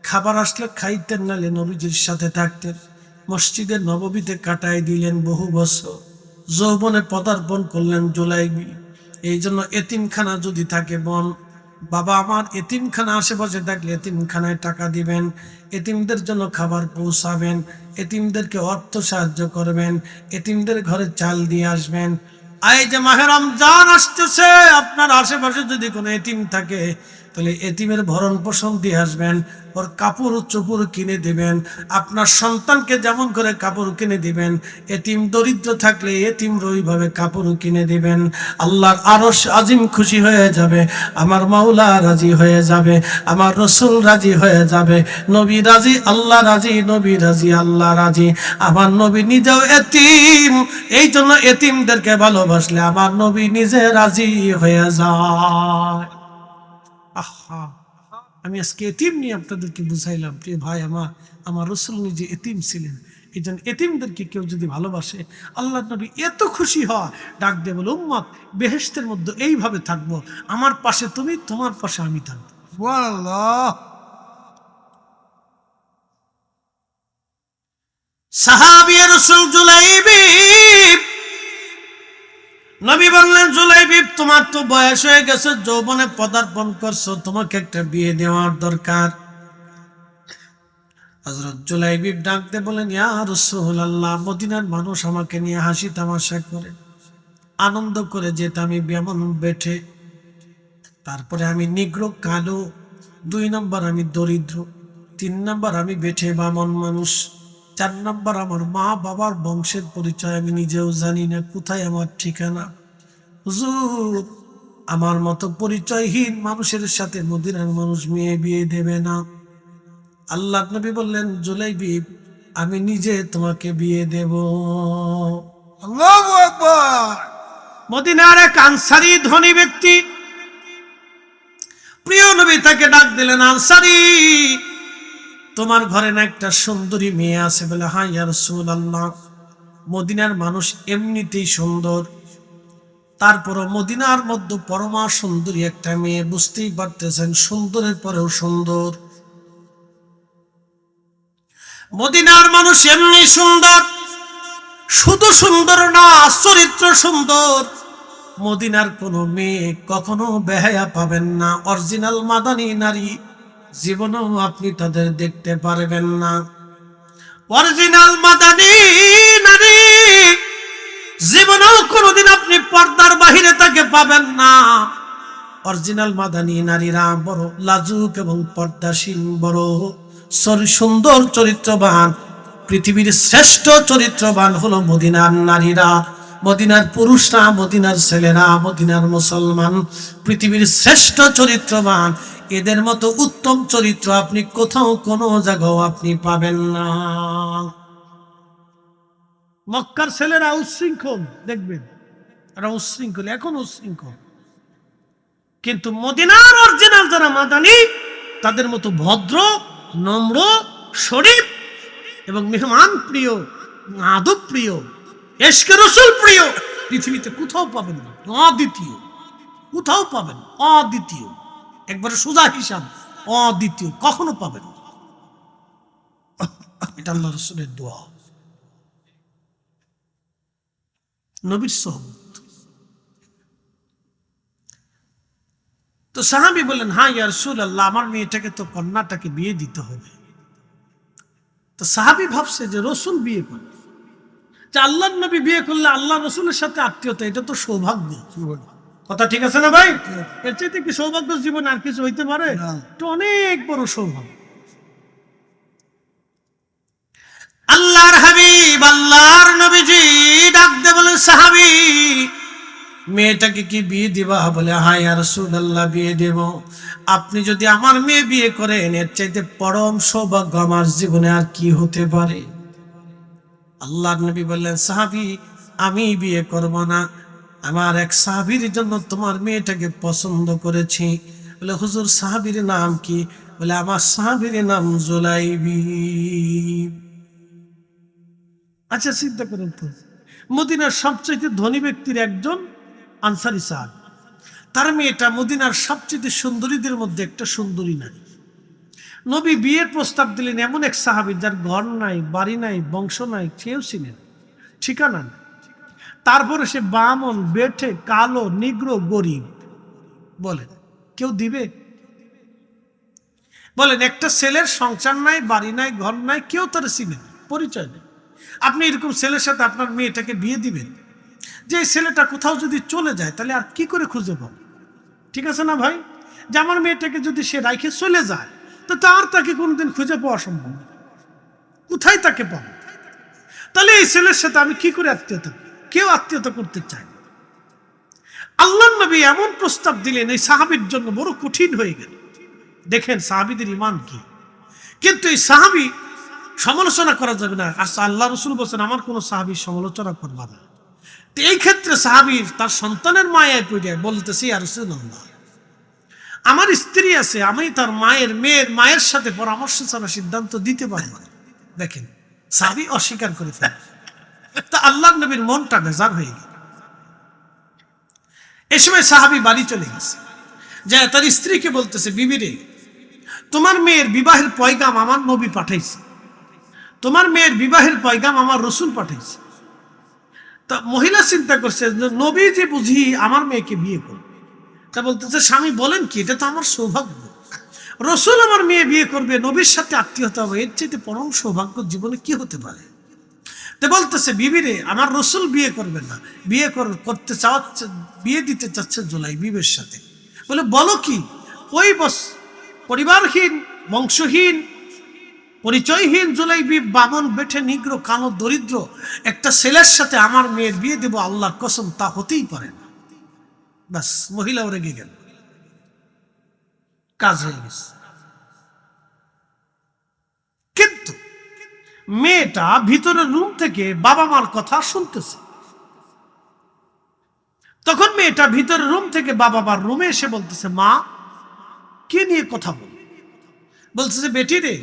খাবার আসলে খাইতেন, নালে নবীজির সাথে থাকতেন। মসজিদে নববীতে কাটায় দিলেন বহু বছর। যৌবনে পদার্পণ করলেন জুলাইবি। এই জন্য এতিমখানা যদি থাকে বল, বাবা আমার এতিমখানা আশেপাশে থাকলে এতিমখানায় টাকা দিবেন, এতিমদের জন্য খাবার পৌঁছাবেন, এতিমদেরকে অর্থ সাহায্য করবেন, এতিমদের ঘরে চাল দিয়ে আসবেন। এই যে মাহে রমজান আসতেছে, আপনার আশেপাশে যদি কোনো এতিম থাকে তাহলে এতিমের ভরণ পোষণ দিয়ে আসবেন, ওর কাপড় চোপড় কিনে দিবেন। আপনার সন্তানকে যেমন করে কাপড় কিনে দিবেন, এতিম দরিদ্র থাকলে এতিম ওইভাবে কাপড় কিনে দিবেন। আল্লাহর আরশ আজিম খুশি হয়ে যাবে, আমার মাওলা রাজি হয়ে যাবে, আমার রসুল রাজি হয়ে যাবে। নবী রাজি, আল্লাহ রাজি, নবী রাজি, আল্লাহ রাজি। আমার নবী নিজেও এতিম, এই জন্য এতিমদেরকে ভালোবাসলে আমার নবী নিজে রাজি হয়ে যায়। আহা, আমি আজকে এতিম নিয়ে আপনাদেরকে বুঝাইলাম। প্রিয় ভাই আমার, আমার রসুল নিজে এতিম ছিলেন। এই জন্য এতিমদেরকে কেউ যদি ভালোবাসে, আল্লাহ নবী এত খুশি হয়, ডাক দিয়ে বলে, উম্মত বেহেশতের মধ্যে এইভাবে থাকবো, আমার পাশে তুমি, তোমার পাশে আমি থাকবো। সুবহানাল্লাহ। সাহাবী রাসূল জুলাইবি, নবী বললেন, জুলাইবি তোমার তো বয়স হয়ে গেছে, যৌবনে পদার্পণ করছো, তোমাকে একটা বিয়ে দেওয়ার দরকার। হযরত জুলাইবি ডাকতে বলেন, ইয়া রাসূলুল্লাহ, মদিনার মানুষ আমাকে নিয়ে হাসি তামাশা করে, আনন্দ করে যেত আমি বেমন বেঠে। তারপরে আমি নিগ্রো কালো, 2 নম্বর আমি দরিদ্র, 3 নম্বর আমি বেঠে বামন মানুষ, 4 নম্বর আমার মা বাবার বংশের পরিচয় আমি নিজেও জানি না, কোথায় আমার ঠিকানা। হুজুর, আমার মতো পরিচয়হীন মানুষের সাথে মদিনার মানুষ মেয়ে বিয়ে দেবে না। আল্লাহ নবী বললেন, জুলাইবি আমি নিজে তোমাকে বিয়ে দেব। আল্লাহু আকবার। মদিনার এক আনসারী ধনী ব্যক্তি, প্রিয় নবী তাকে ডাক দিলেন, আনসারী তোমার ঘরে না একটা সুন্দরী মেয়ে আছে? বলে, হ্যাঁ ইয়া রাসূলুল্লাহ। মদিনার মানুষ এমনিতেই সুন্দর, তারপরও মদিনার মধ্যে পরমা সুন্দরী একটা মেয়ে, বুঝতেই পারতেছেন সুন্দরের পরেও সুন্দর। মদিনার মানুষ এমনি সুন্দর, শুধু সুন্দর না, চরিত্র সুন্দর। মদিনার কোনো মেয়ে কখনো বেহায়া পাবেন না, অরিজিনাল মাদানী নারী জীবনেও আপনি তাদের দেখতে পারবেন না। অরিজিনাল মাদানী নারী জীবনেও কোনোদিন আপনি পর্দার বাহিরে তাকে পাবেন না। অরিজিনাল মাদানী নারীরা বড় লাজুক এবং পর্দাসীন, বড় সুন্দর চরিত্রবান। পৃথিবীর শ্রেষ্ঠ চরিত্রবান হলো মদিনার নারীরা, মদিনার পুরুষরা, মদিনার ছেলেরা, মদিনার মুসলমান। পৃথিবীর শ্রেষ্ঠ চরিত্রবান, এদের মতো উত্তম চরিত্র আপনি কোথাও কোনো জায়গাও আপনি পাবেন না। মক্কার ছেলেরা উচ্ছৃঙ্খল, দেখবেন এরা উচ্ছৃঙ্খল, এখন উচ্ছৃঙ্খল। কিন্তু মদিনার অরিজিনাল যারা মাদানী, তাদের মতো ভদ্র, নম্র, শরীফ এবং মেহমান প্রিয়, আদব প্রিয়, এশকে রসুল প্রিয় পৃথিবীতে কোথাও পাবেন না। অদ্বিতীয়, কোথাও পাবেন, অদ্বিতীয়, একবারে সোজা হিসাব, অদ্বিতীয়, কখনো পাবেন না। এটা আল্লাহ রসুলের দোয়া, নবীর সোহবত। তো সাহাবী বললেন, হ্যাঁ ইয়া রাসূলুল্লাহ, আমার মেয়েটাকে তো কন্যাটাকে বিয়ে দিতে হবে। তো সাহাবী ভাবছে যে রসুল বিয়ে করবে, যে আল্লাহর নবী বিয়ে করলে আল্লাহ রসুলের সাথে আত্মীয়তা, এটা তো সৌভাগ্য। কথা ঠিক আছে না ভাই? এর চাইতে কি সৌভাগ্য জীবন আর কিছু হইতে পারে? এটা অনেক বড় সৌভাগ্য। আল্লাহর হাবিব, আল্লাহর নবীজি ডাক দিয়ে বলেন, সাহাবী মেয়েটাকে কি বিয়ে দিবা? বলে, হ্যাঁ ইয়া রাসূলুল্লাহ, বিয়ে দেব। আপনি যদি আমার মেয়ে বিয়ে করেন, এর চাইতে পরম সৌভাগ্য আমার জীবনে আর কি হতে পারে? আল্লাহর নবী বললেন, সাহাবী আমি বিয়ে করব না, আমার এক সাহাবীর জন্য তোমার মেয়েটাকে পছন্দ করেছি। বলে, হুজুর সাহাবীর নাম কি? বলে আমার সাহাবীর নাম জুলাইবিব। আচ্ছা চিন্তা করুন তো, মদিনার সবচেয়ে ধনী ব্যক্তির একজন আনসারী সাহাবী, তার মেয়েটা মদিনার সবচেয়ে সুন্দরীদের মধ্যে একটা সুন্দরী নারী। নবী বিয়ের প্রস্তাব দিলেন এমন এক সাহাবী যার ঘর নাই, বাড়ি নাই, বংশ নাই, কেউ ছিলেন, ঠিকানা নেই। তারপরে সে বামন, বেঠে, কালো, নিগ্রো, গরিব। বলেন কেউ দিবে? বলেন একটা ছেলের সংসার নাই, বাড়ি নাই, ঘর নাই, কেউ তার চিনে না, পরিচয় নেই। আপনি এরকম ছেলের সাথে আপনার মেয়েটাকে বিয়ে দিবেন? যে ছেলেটা কোথাও যদি চলে যায় তাহলে আর কি করে খুঁজে পাবো? ঠিক আছে না ভাই? যে আমার মেয়েটাকে যদি সে রাইখে চলে যায় তো তার তাকে কোনোদিন খুঁজে পাওয়া সম্ভব না, কোথায় তাকে পাবো? তাহলে এই ছেলের সাথে আমি কি করে আত্মীয়তা? কেউ আত্মীয়তা করতে চায় না। আল্লাহর নবী এমন প্রস্তাব দিলেন এই সাহাবীর জন্য বড় কঠিন হয়ে গেল। দেখেন সাহাবীদের ঈমান কি। কিন্তু এই সাহাবী সমালোচনা করা যাবে না। আর আল্লাহ রাসূল বলেন আমার কোনো সাহাবীর সমালোচনা করবা না। তো এই ক্ষেত্রে সাহাবীর তার সন্তানের মায়ায় পড়ে বলতেছে ইয়া রাসূলুল্লাহ, আমার স্ত্রী আছে, আমি তার মেয়ের মায়ের সাথে পরামর্শ ছাড়া সিদ্ধান্ত দিতে পারবো না। দেখেন সাহাবী অস্বীকার করে ফেলে। তা আল্লাহর নবীর মনটা বেজার হয়ে গেল। এই সময় সাহাবী বাড়ি চলে গেছে, যে তার স্ত্রীকে বলতেছে বিবি রে, তোমার মেয়ের বিবাহের পয়গাম আমার নবী পাঠাইছে, তোমার মেয়ের বিবাহের পয়গাম আমার রাসূল পাঠাইছে। তা মহিলা চিন্তা করছে নবী যে বুঝি আমার মেয়েকে বিয়ে করবে। তা বলতেছে স্বামী বলেন কি, এটা তো আমার সৌভাগ্য, রাসূল আমার মেয়ে বিয়ে করবে, নবীর সাথে আত্মীয়তা হবে, এর চাইতে পরম সৌভাগ্য জীবনে কি হতে পারে? তো বলতেছে বিবি রে, আমার রাসূল বিয়ে করবে না, করতে চাচ্ছে, বিয়ে দিতে চাচ্ছে জুলাইবিবের সাথে। বলে বলো কি? ওই পরিবারহীন, বংশহীন, পরিচয়হীন জুলাইবিব, বামন, বেঠে, নিগ্রো, কালো, দরিদ্র একটা ছেলের সাথে আমার মেয়ের বিয়ে দেব, আল্লাহর কসম তা হতেই পারে না। বাস মহিলাও রেগে গেল, কাজ হয়ে গেছে। কিন্তু মেয়েটা ভিতরের রুম থেকে বাবা মার কথা শুনতেছে। তখন মেয়েটা ভিতরের রুম থেকে বাবা মার রুমে এসে বলতেছে মা, কে নিয়ে কথা বল? বলতেছে বেটি রে,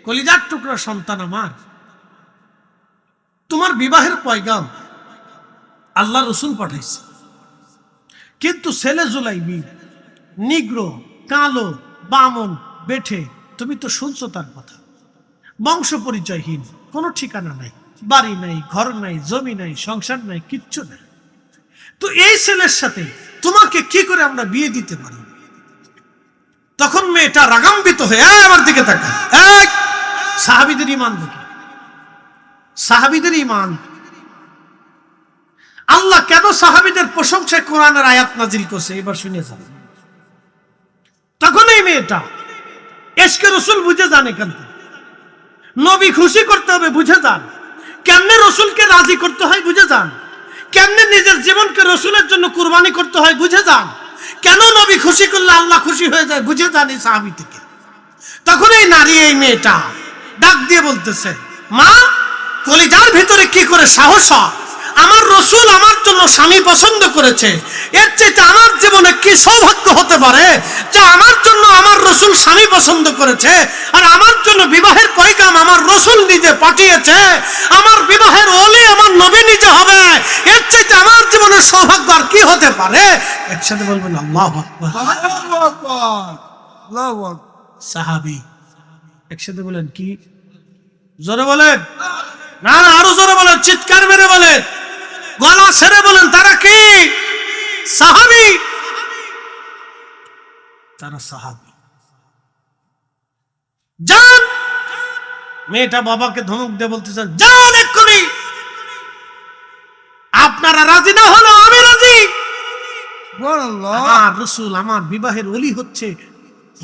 কলিজার টুকরা সন্তান আমার, তোমার বিবাহের পয়গাম আল্লাহ রাসূল পাঠাইছে, কিন্তু ছেলে জুলাইবি, নিগ্রো, কালো, বামন, বেঠে, তুমি তো শুনছো তার কথা, বংশ পরিচয়হীন, কোনো ঠিকানা নাই, বাড়ি নাই, ঘর নাই, জমি নাই, সংসার নাই, কিচ্ছু নাই। তো এই ছেলের সাথে তোমাকে কি করে আমরা বিয়ে দিতে পারি? তখন মেয়েটা রাগান্বিত হয়ে আমার দিকে তাকায়। সাহাবীদের ঈমান দেখে, সাহাবীদের ঈমান। আল্লাহ কেন সাহাবীদের প্রশংসায় কোরআনের আয়াত নাজিল করছে এবার শুনে যান। তখন এই মেয়েটা ইশকে রাসূল বুঝে জানে, কেন নবী খুশি করতে হবে বুঝে যান, কেমনে রাসূলকে রাজি করতে হয় বুঝে যান, কেমনে নিজের জীবনকে রাসূলের জন্য কুরবানি করতে হয় বুঝে যান, কেন নবী খুশি করলে আল্লাহ খুশি হয়ে যায় বুঝে যান এই সাহাবী থেকে। তখন এই নারী, এই মেয়েটা ডাক দিয়ে বলতেছে মা, কলিজার ভিতরে কি করে সাহস, আমার রাসূল আমার জন্য স্বামী পছন্দ করেছে, এর চাইতে আমার জীবনে কি সৌভাগ্য হতে পারে যে আমার জন্য আমার রাসূল স্বামী পছন্দ করেছে, আর আমার জন্য বিবাহের পয়গাম আমার রাসূল নিজে পাঠিয়েছে, আমার বিবাহের ওলি আমার নবী নিজে হবে, এর চাইতে আমার জীবনের সৌভাগ্য আর কি হতে পারে? একসাথে বলবেন আল্লাহু আকবার। আল্লাহু আকবার, আল্লাহু আকবার। সাহাবী একসাথে বলেন কি? জোরে বলেন না, আরো জোরে বলেন, চিৎকার মেরে বলেন, গলা ছেড়ে বলেন, তারা কি? সাহাবী, তারা সাহাবী। যান, মেয়েটা বাবাকে ধমক দিয়ে বলতেছেন যান এক্ষুনি, আপনারা রাজি না হলো আমি রাজি, সুবহানাল্লাহ। আমার রাসূল আমার বিবাহের ওলি হচ্ছে,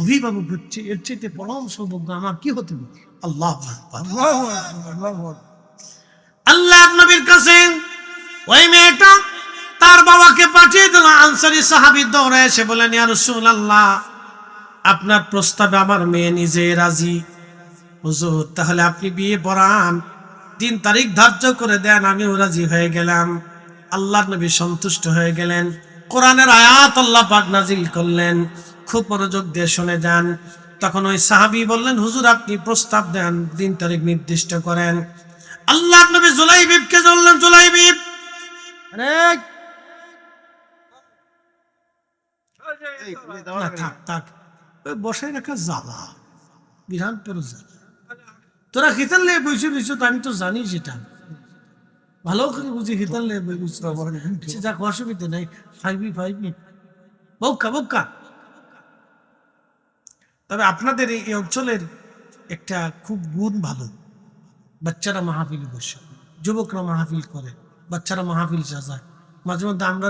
অভিভাবক হচ্ছে, এর চাইতে পরম সৌভাগ্য আমার কি হতে পারে? আল্লাহু আকবার, আল্লাহু আকবার, আল্লাহু আকবার। আল্লাহর নবীর কাছে ওই মেয়েটা তার বাবাকে পাঠিয়ে দিল। আনসারী সাহাবী দৌড়ে এসে বলেন ইয়া রাসূলুল্লাহ, আপনার প্রস্তাবে আমার মেয়ে নিজে রাজি। হুজুর তাহলে আপনি বিয়ে পড়ান, দিন তারিখ ধার্য করে দেন, আমিও রাজি হয়ে গেলাম। আল্লাহর নবী সন্তুষ্ট হয়ে গেলেন। কোরআনের আয়াত আল্লাহ পাক নাজিল করলেন, খুব মনোযোগ দিয়ে শুনে যান। তখন ওই সাহাবী বললেন, হুজুর আপনি প্রস্তাব দেন, দিন তারিখ নির্দিষ্ট করেন। আল্লাহর নবী জুলাইবিবকে বললেন, জুলাইবিব না, থাক থাক, ওই বসাই রাখা জ্বালা, বিরাট বড় জ্বালা। তোরা খিতাল লেগে বসে বসে, তো আমি তো জানি সেটা ভালো করে বুঝি, খিতাল লেগে বসে সেটা অসুবিধা নাই, ফাইবি বৌকা বৌকা। তবে আপনাদের এই অঞ্চলের একটা খুব গুণ ভালো, বাচ্চারা মাহফিল বসে, যুবকরা মাহফিল করে, বাচ্চারা মাহফিল সাজায়। মাঝে মধ্যে আমরা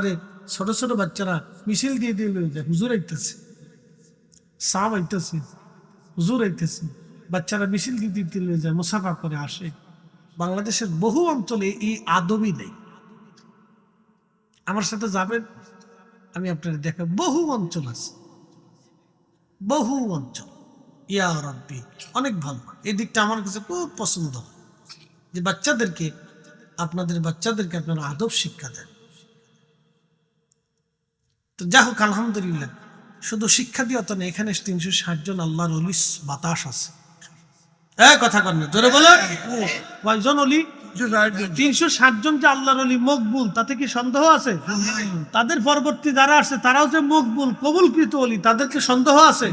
ছোট ছোট বাচ্চারা মিছিল দিয়ে দিয়ে লয়ে যায়, হুজুর আইতেছে, সাহাব আইতেছে, হুজুর আইতেছে, বাচ্চারা মিছিল দিয়ে দিয়ে লয়ে যায়, মুসাফা করে আসে। বাংলাদেশের বহু অঞ্চলে এই আদবই নেই। আমার সাথে যাবেন, আমি আপনাদের দেখাব, বহু অঞ্চল আছে, বহু অঞ্চল। ইয়া রাব্বি, অনেক ভালো। এই দিকটা আমার কাছে খুব পছন্দ, যে বাচ্চাদেরকে, আপনাদের বাচ্চাদেরকে আপনারা আদব শিক্ষা দেন। তো যা হোক, আলহামদুলিল্লাহ, শুধু শিক্ষা দিয়ে তো না, এখানে 360 জন আল্লাহর ওলি বাতাস আছে। কথা কর না, জোরে বলো, কয়জন ওলি? 360 জন যে আল্লাহর ওলি মকবুল, তাতে কি সন্দেহ আছে? তাদের পরবর্তী যারা আসছে তারাও যে মকবুল কবুলকৃত ওলি, তাদেরকে সন্দেহ আছে?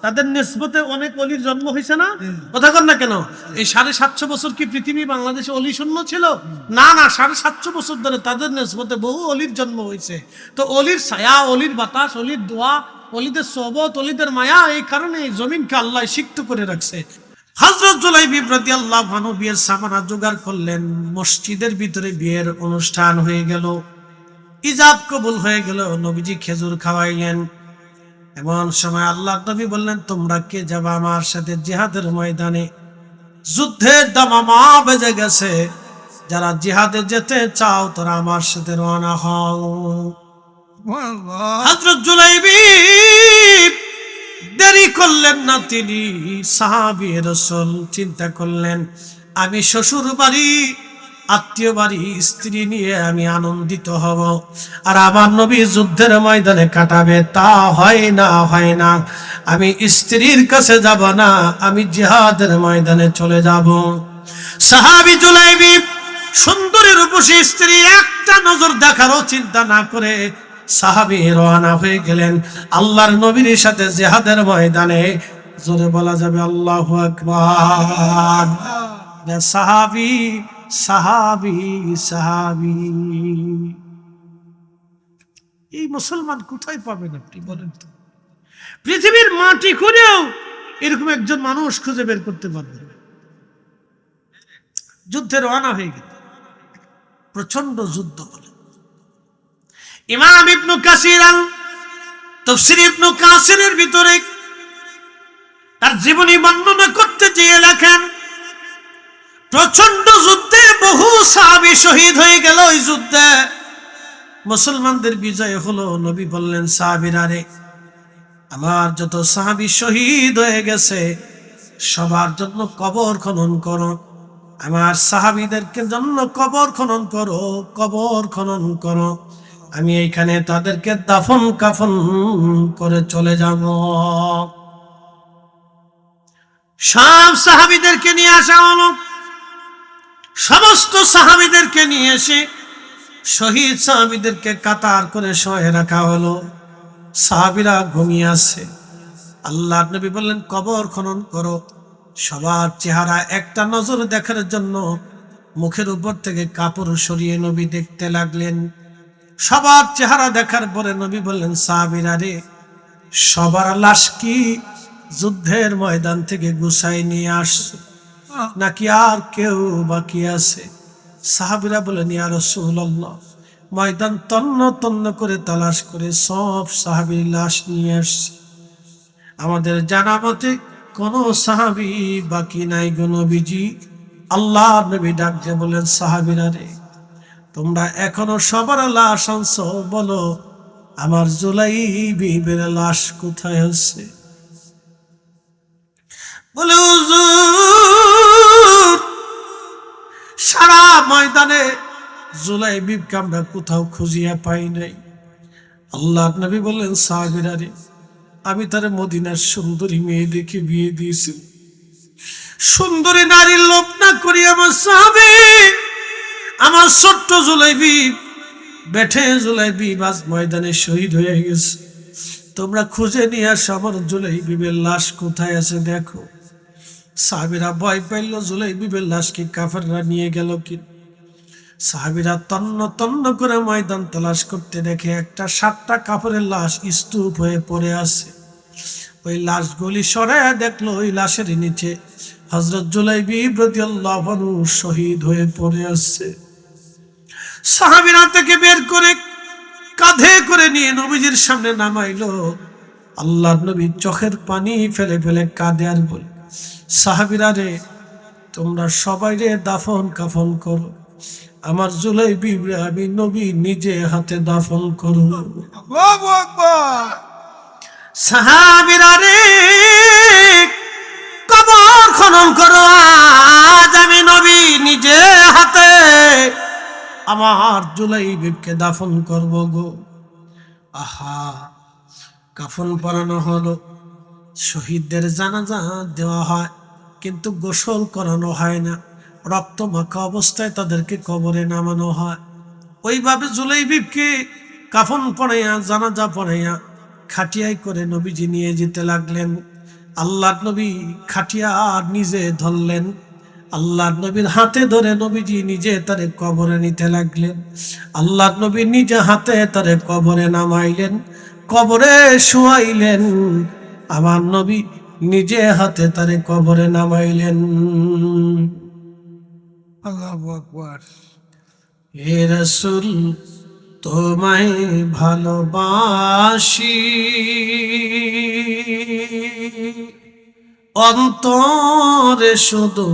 তাদের নিসবতে অনেক ওলির জন্ম হয়েছে না? কথা কর না কেন? এই 750 বছর কি পৃথিবী বাংলাদেশে ওলি শূন্য ছিল? না না, 750 বছর ধরে তাদের নিসবতে বহু ওলির জন্ম হয়েছে। তো ওলির ছায়া, ওলির বাতাস, ওলির দোয়া, ওলিদের সোহবত, ওলিদের মায়া, এই কারণে এই জমিনকে আল্লাহ সিক্ত করে রাখছে। হযরত জুলাইবিব রাদিয়াল্লাহু আনহু বিয়ের সামানা জোগাড় করলেন, মসজিদের ভিতরে বিয়ের অনুষ্ঠান হয়ে গেল, ইজাব কবুল হয়ে গেল, নবীজি খেজুর খাওয়াইলেন। এমন সময় আল্লাহর নবী বললেন, তোমরা কে যাবা আমার সাথে জিহাদের ময়দানে? যুদ্ধের দামামা বেজে গেছে, যারা জিহাদে যেতে চাও তারা আমার সাথে রওনা হও। হযরত জুলাইবিব দেরি করলেন না, তিনি সাহাবী রাসূল চিন্তা করলেন, আমি শ্বশুর বাড়ি, আত্মীয় বাড়ি, স্ত্রী নিয়ে আমি আনন্দিত হব, আর আমার নবী যুদ্ধের ময়দানে কাটাবে, তা হয় না। আমি স্ত্রীর কাছে যাব না, আমি জিহাদের ময়দানে চলে যাব। সাহাবী জুলাইবিব সুন্দরী রূপসী স্ত্রী, একটা নজর দেখারও চিন্তা না করে সাহাবী রওনা হয়ে গেলেন আল্লাহর নবীর সাথে জিহাদের ময়দানে। জোরে বলা যাবে আল্লাহু আকবার। সাহাবী সাহাবী সাহাবী, এই মুসলমান কোথায় পাবেন আপনি বলেন তো? পৃথিবীর মাটি খুঁড়েও এরকম একজন মানুষ খুঁজে বের করতে পারবেন। যুদ্ধে রওনা হয়ে গেল, প্রচন্ড যুদ্ধ হলো। ইমাম ইবনে কাসির তাফসীর ইবনে কাসিরের ভিতরে তার জীবনী বর্ণনা করতে গিয়ে লেখেন, প্রচন্ড যুদ্ধে বহু সাহাবী শহীদ হয়ে গেল। ওই যুদ্ধে মুসলমানদের বিজয় হলো। নবী বললেন, সাহাবীরা রে, আমার যত সাহাবী শহীদ হয়ে গেছে সবার জন্য কবর খনন করো, আমার সাহাবীদেরকে জন্য কবর খনন করো, কবর খনন করো, আমি এইখানে তাদেরকে দাফন কাফন করে চলে যাব। সব সাহাবীদেরকে নিয়ে আসা হলো, সমস্ত সাহাবীদেরকে নিয়ে এসে শহীদ সাহাবীদেরকে কাতার করে শোয়ে রাখা হলো। সাহাবীরা ঘুমিয়ে আছে। আল্লাহর নবী বললেন, কবর খনন করো। সবার চেহারা একটা নজর দেখার জন্য মুখের উপর থেকে কাপড় সরিয়ে নবী দেখতে লাগলেন। সবার চেহারা দেখার পরে নবী বললেন, সাহাবীরা রে, সবার লাশ কি যুদ্ধের ময়দান থেকে গুছাই নিয়ে আসছো, নাকি আর কেউ বাকি আছে? সাহাবীরা বলেন, ইয়া রাসূলুল্লাহ, ময়দান তন্ন তন্ন করে তালাশ করে সব সাহাবীর লাশ নিয়ে আসছে, আমাদের জানা মতে কোন সাহাবী বাকি নাই গো নবীজি। আল্লাহর নবী ডাক দিয়ে বলেন, সাহাবীরা রে, তোমরা এখনো সবার লাশ আনছো, বলো আমার জুলাইবিবের লাশ কোথায় আছে? বলে, হুজুর, সারা ময়দানে জুলাইবিবকে আমরা কোথাও খুঁজিয়া পাই নাই। আল্লাহর নবী বললেন, সাহাবীরা রে, আমি তার মদিনার সুন্দরী মেয়ে দেখে বিয়ে দিয়েছি। সুন্দরী নারীর লোভ না করি আমার সাহাবী, আমার ছোট্ট জুলাইবি বেঠে জুলাইবি বাস ময়দানে শহীদ হয়ে গেছে। তোমরা খুঁজে নিয়ে আসো আমার জুলাইবিবের লাশ কোথায় আছে দেখো। সাহাবীরা ভয় পাইল, জুলাইবিবের লাশ কি কাফেররা নিয়ে গেল কি। সাহাবীরা তন্ন তন্ন করে ময়দান তালাশ করতে দেখে একটা 7টা কাফেরের লাশ স্তূপ হয়ে পড়ে আছে। ওই লাশগুলি সরায় দেখলো ওই লাশের নিচে হযরত জুলাইবিব রাদিয়াল্লাহু আনহু শহীদ হয়ে পড়ে আছে। সাহাবীরা থেকে বের করে কাঁধে করে নিয়ে নবীজির সামনে নামাইলো। আল্লাহর নবী চোখের পানি ফেলে ফেলে কাঁদে আর বলে, সাহাবীরা রে, তোমরা সবাই রে দাফন কাফন করো, আমার জুলাইবিব রে আমি নবী নিজে হাতে দাফন করব। আল্লাহু আকবার। সাহাবীরা রে, কবর খনন করো, আজ আমি নবী নিজে হাতে আমার জুলাইবিবকে দাফন করব গো। আহা, কাফন পরানো হলো, শহীদদের জানাজা দেওয়া হয়, কিন্তু গোসল করানো হয় না, রক্ত মাখা অবস্থায় তাদেরকে কবরে নামানো হয়। ওইভাবে জুলাইবিবকে কাফন পরাইয়া জানাজা পরাইয়া খাটিয়ায় করে নবীজি নিয়ে যেতে লাগলেন। আল্লাহর নবী খাটিয়া নিজে ধরলেন, আল্লাহর নবীর হাতে ধরে নবীজি নিজে তারে কবরে নিতে লাগলেন। আল্লাহর নবী নিজে হাতে তারে কবরে নামাইলেন, কবরে শুয়াইলেন। আমার নবী নিজে হাতে তারে কবরে নামাইলেন। আল্লাহু আকবার। হে রাসূল, তোমায় ভালোবাসি, অন্তরে শুধু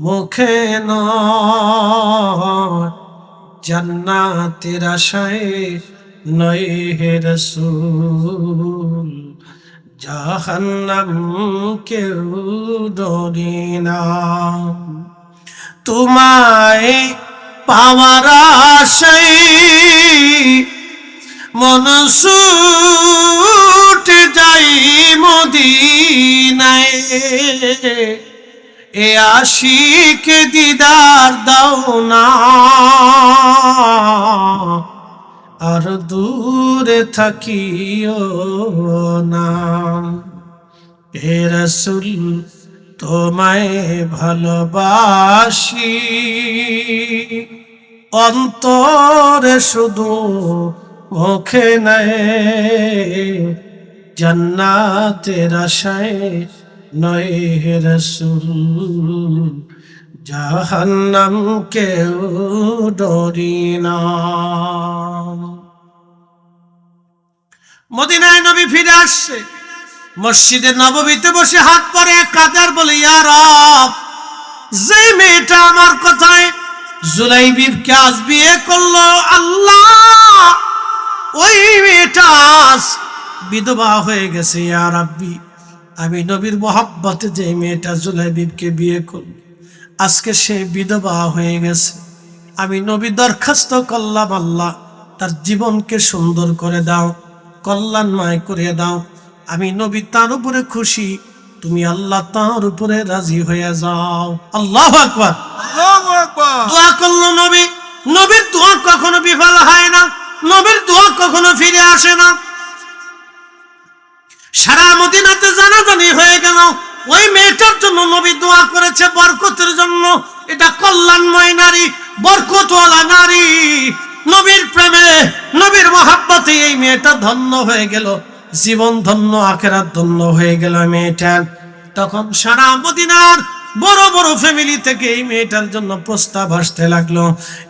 মুখে নয়, জান্নাতের আশায় নয় হে রাসূল, জাহান্নাম কেউ ডরি না। তোমায় পাওয়ার আশায় মন ছুটে যাই মদিনায়, এ আশিক দিদার দাও না, আর দূরে থাকিও না। হে রাসূল, তোমায় ভালোবাসি, অন্তরে শুধু মুখে নাই, জান্নাতের আশায় নয় হে রাসূল, জাহান্নাম কেউ ডরি না। মদিনায় নবী ফিরে আসছে, মসজিদে নববীতে বসে হাত পরে কাদার বলে, ইয়া রব, যে মেয়েটা আমার কথায় জুলাইবিবকে আজ বিয়ে করলো, আল্লাহ ওই মেয়েটা আজ বিধবা হয়ে গেছে। ইয়া রাব্বি, আমি নবীর মহব্বতে যে মেয়েটা জুলাইবিবকে বিয়ে করল, আজকে সে বিধবা হয়ে গেছে। আমি নবী দরখাস্ত করলাম, আল্লাহ তার জীবনকে সুন্দর করে দাও, কল্যাণময় করে দাও। আমি নবী তার উপরে খুশি, তুমি আল্লাহ তার উপরে রাজি হয়ে যাও। আল্লাহু আকবার। আল্লাহু আকবার। দোয়া করলো নবী, নবীর দোয়া কখনো বিফল হয় না, নবীর দোয়া কখনো ফিরে আসে না। সারা মদিনাতে জানাজানি হয়ে গেল, ওই মেয়েটার জন্য নবী দোয়া করেছে বরকতের জন্য। এটা কল্যাণময় নারী, বরকতওয়ালা নারী, নবীর প্রেমে নবীর মহব্বতে এই মেয়েটা ধন্য হয়ে গেল, জীবন ধন্য, আখিরাত ধন্য হয়ে গেল মেয়েটার। তখন সারা মদিনার বড় বড় ফ্যামিলি থেকে এই মেয়েটার জন্য প্রস্তাব আসতে লাগলো,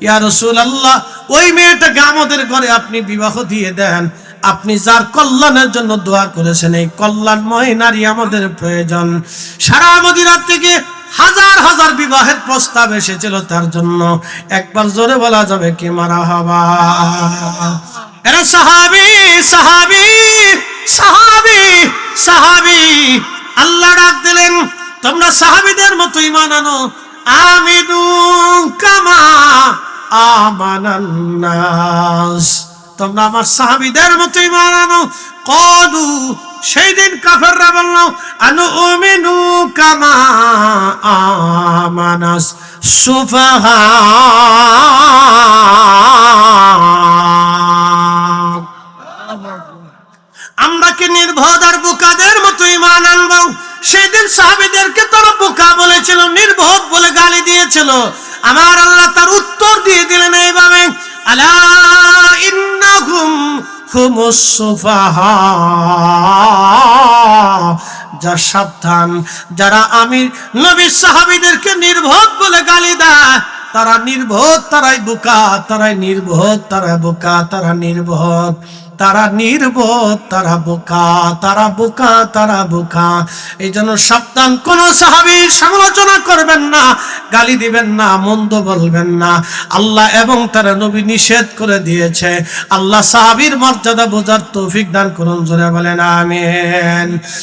ইয়া রাসূলুল্লাহ, ওই মেয়েটাকে আমাদের ঘরে আপনি বিবাহ দিয়ে দেন, আপনি যার কল্যাণের জন্য দোয়া করেছেন, এই কল্যাণময় নারী আমাদের প্রয়োজন। সারা মদিনা থেকে হাজার হাজার বিবাহের প্রস্তাব এসেছিল তার জন্য। একবার জোরে বলা যাবে কি মারহাবা। এরা সাহাবী সাহাবী সাহাবী সাহাবী, আল্লাহ ডাক দিলেন, তোমরা সাহাবীদের মতো ঈমান আনো, আমিনু কামা আমানান নাস, তোমরা আমার সাহাবীদের মতো ঈমান আনো। ক্বালু সেই দিন কাফেররা বলল আনুমিনু কামা আমানাস সুফাহা। আমরা কি নির্বোধ আর বোকাদের মতো ঈমান আনবো? সেদিন সাহাবীদেরকে তারা বোকা বলেছিল, নির্বোধ বলে গালি দিয়েছিল। আমার আল্লাহ তার উত্তর দিয়ে দিলেন এইভাবে, আলা ইন্নাহুম হুমুস সুফাহা। যা সাবধান, যারা আমি নবীর সাহাবীদেরকে নির্বোধ বলে গালি দেয় তারা নির্বোধ, তারাই বোকা, তারাই নির্বোধ, তারা বোকা, তারা নির্বোধ, তারা নির্বোধ, তারা বোকা, তারা বোকা, তারা বোকা। এই জন্য সাবধান, কোন সাহাবীর সমালোচনা করবেন না, গালি দিবেন না, মন্দ বলবেন না। আল্লাহ এবং তার নবী নিষেধ করে দিয়েছে। আল্লাহ সাহাবীর মর্যাদা বোঝার তৌফিক দান করুন, জোরে বলেন আমিন।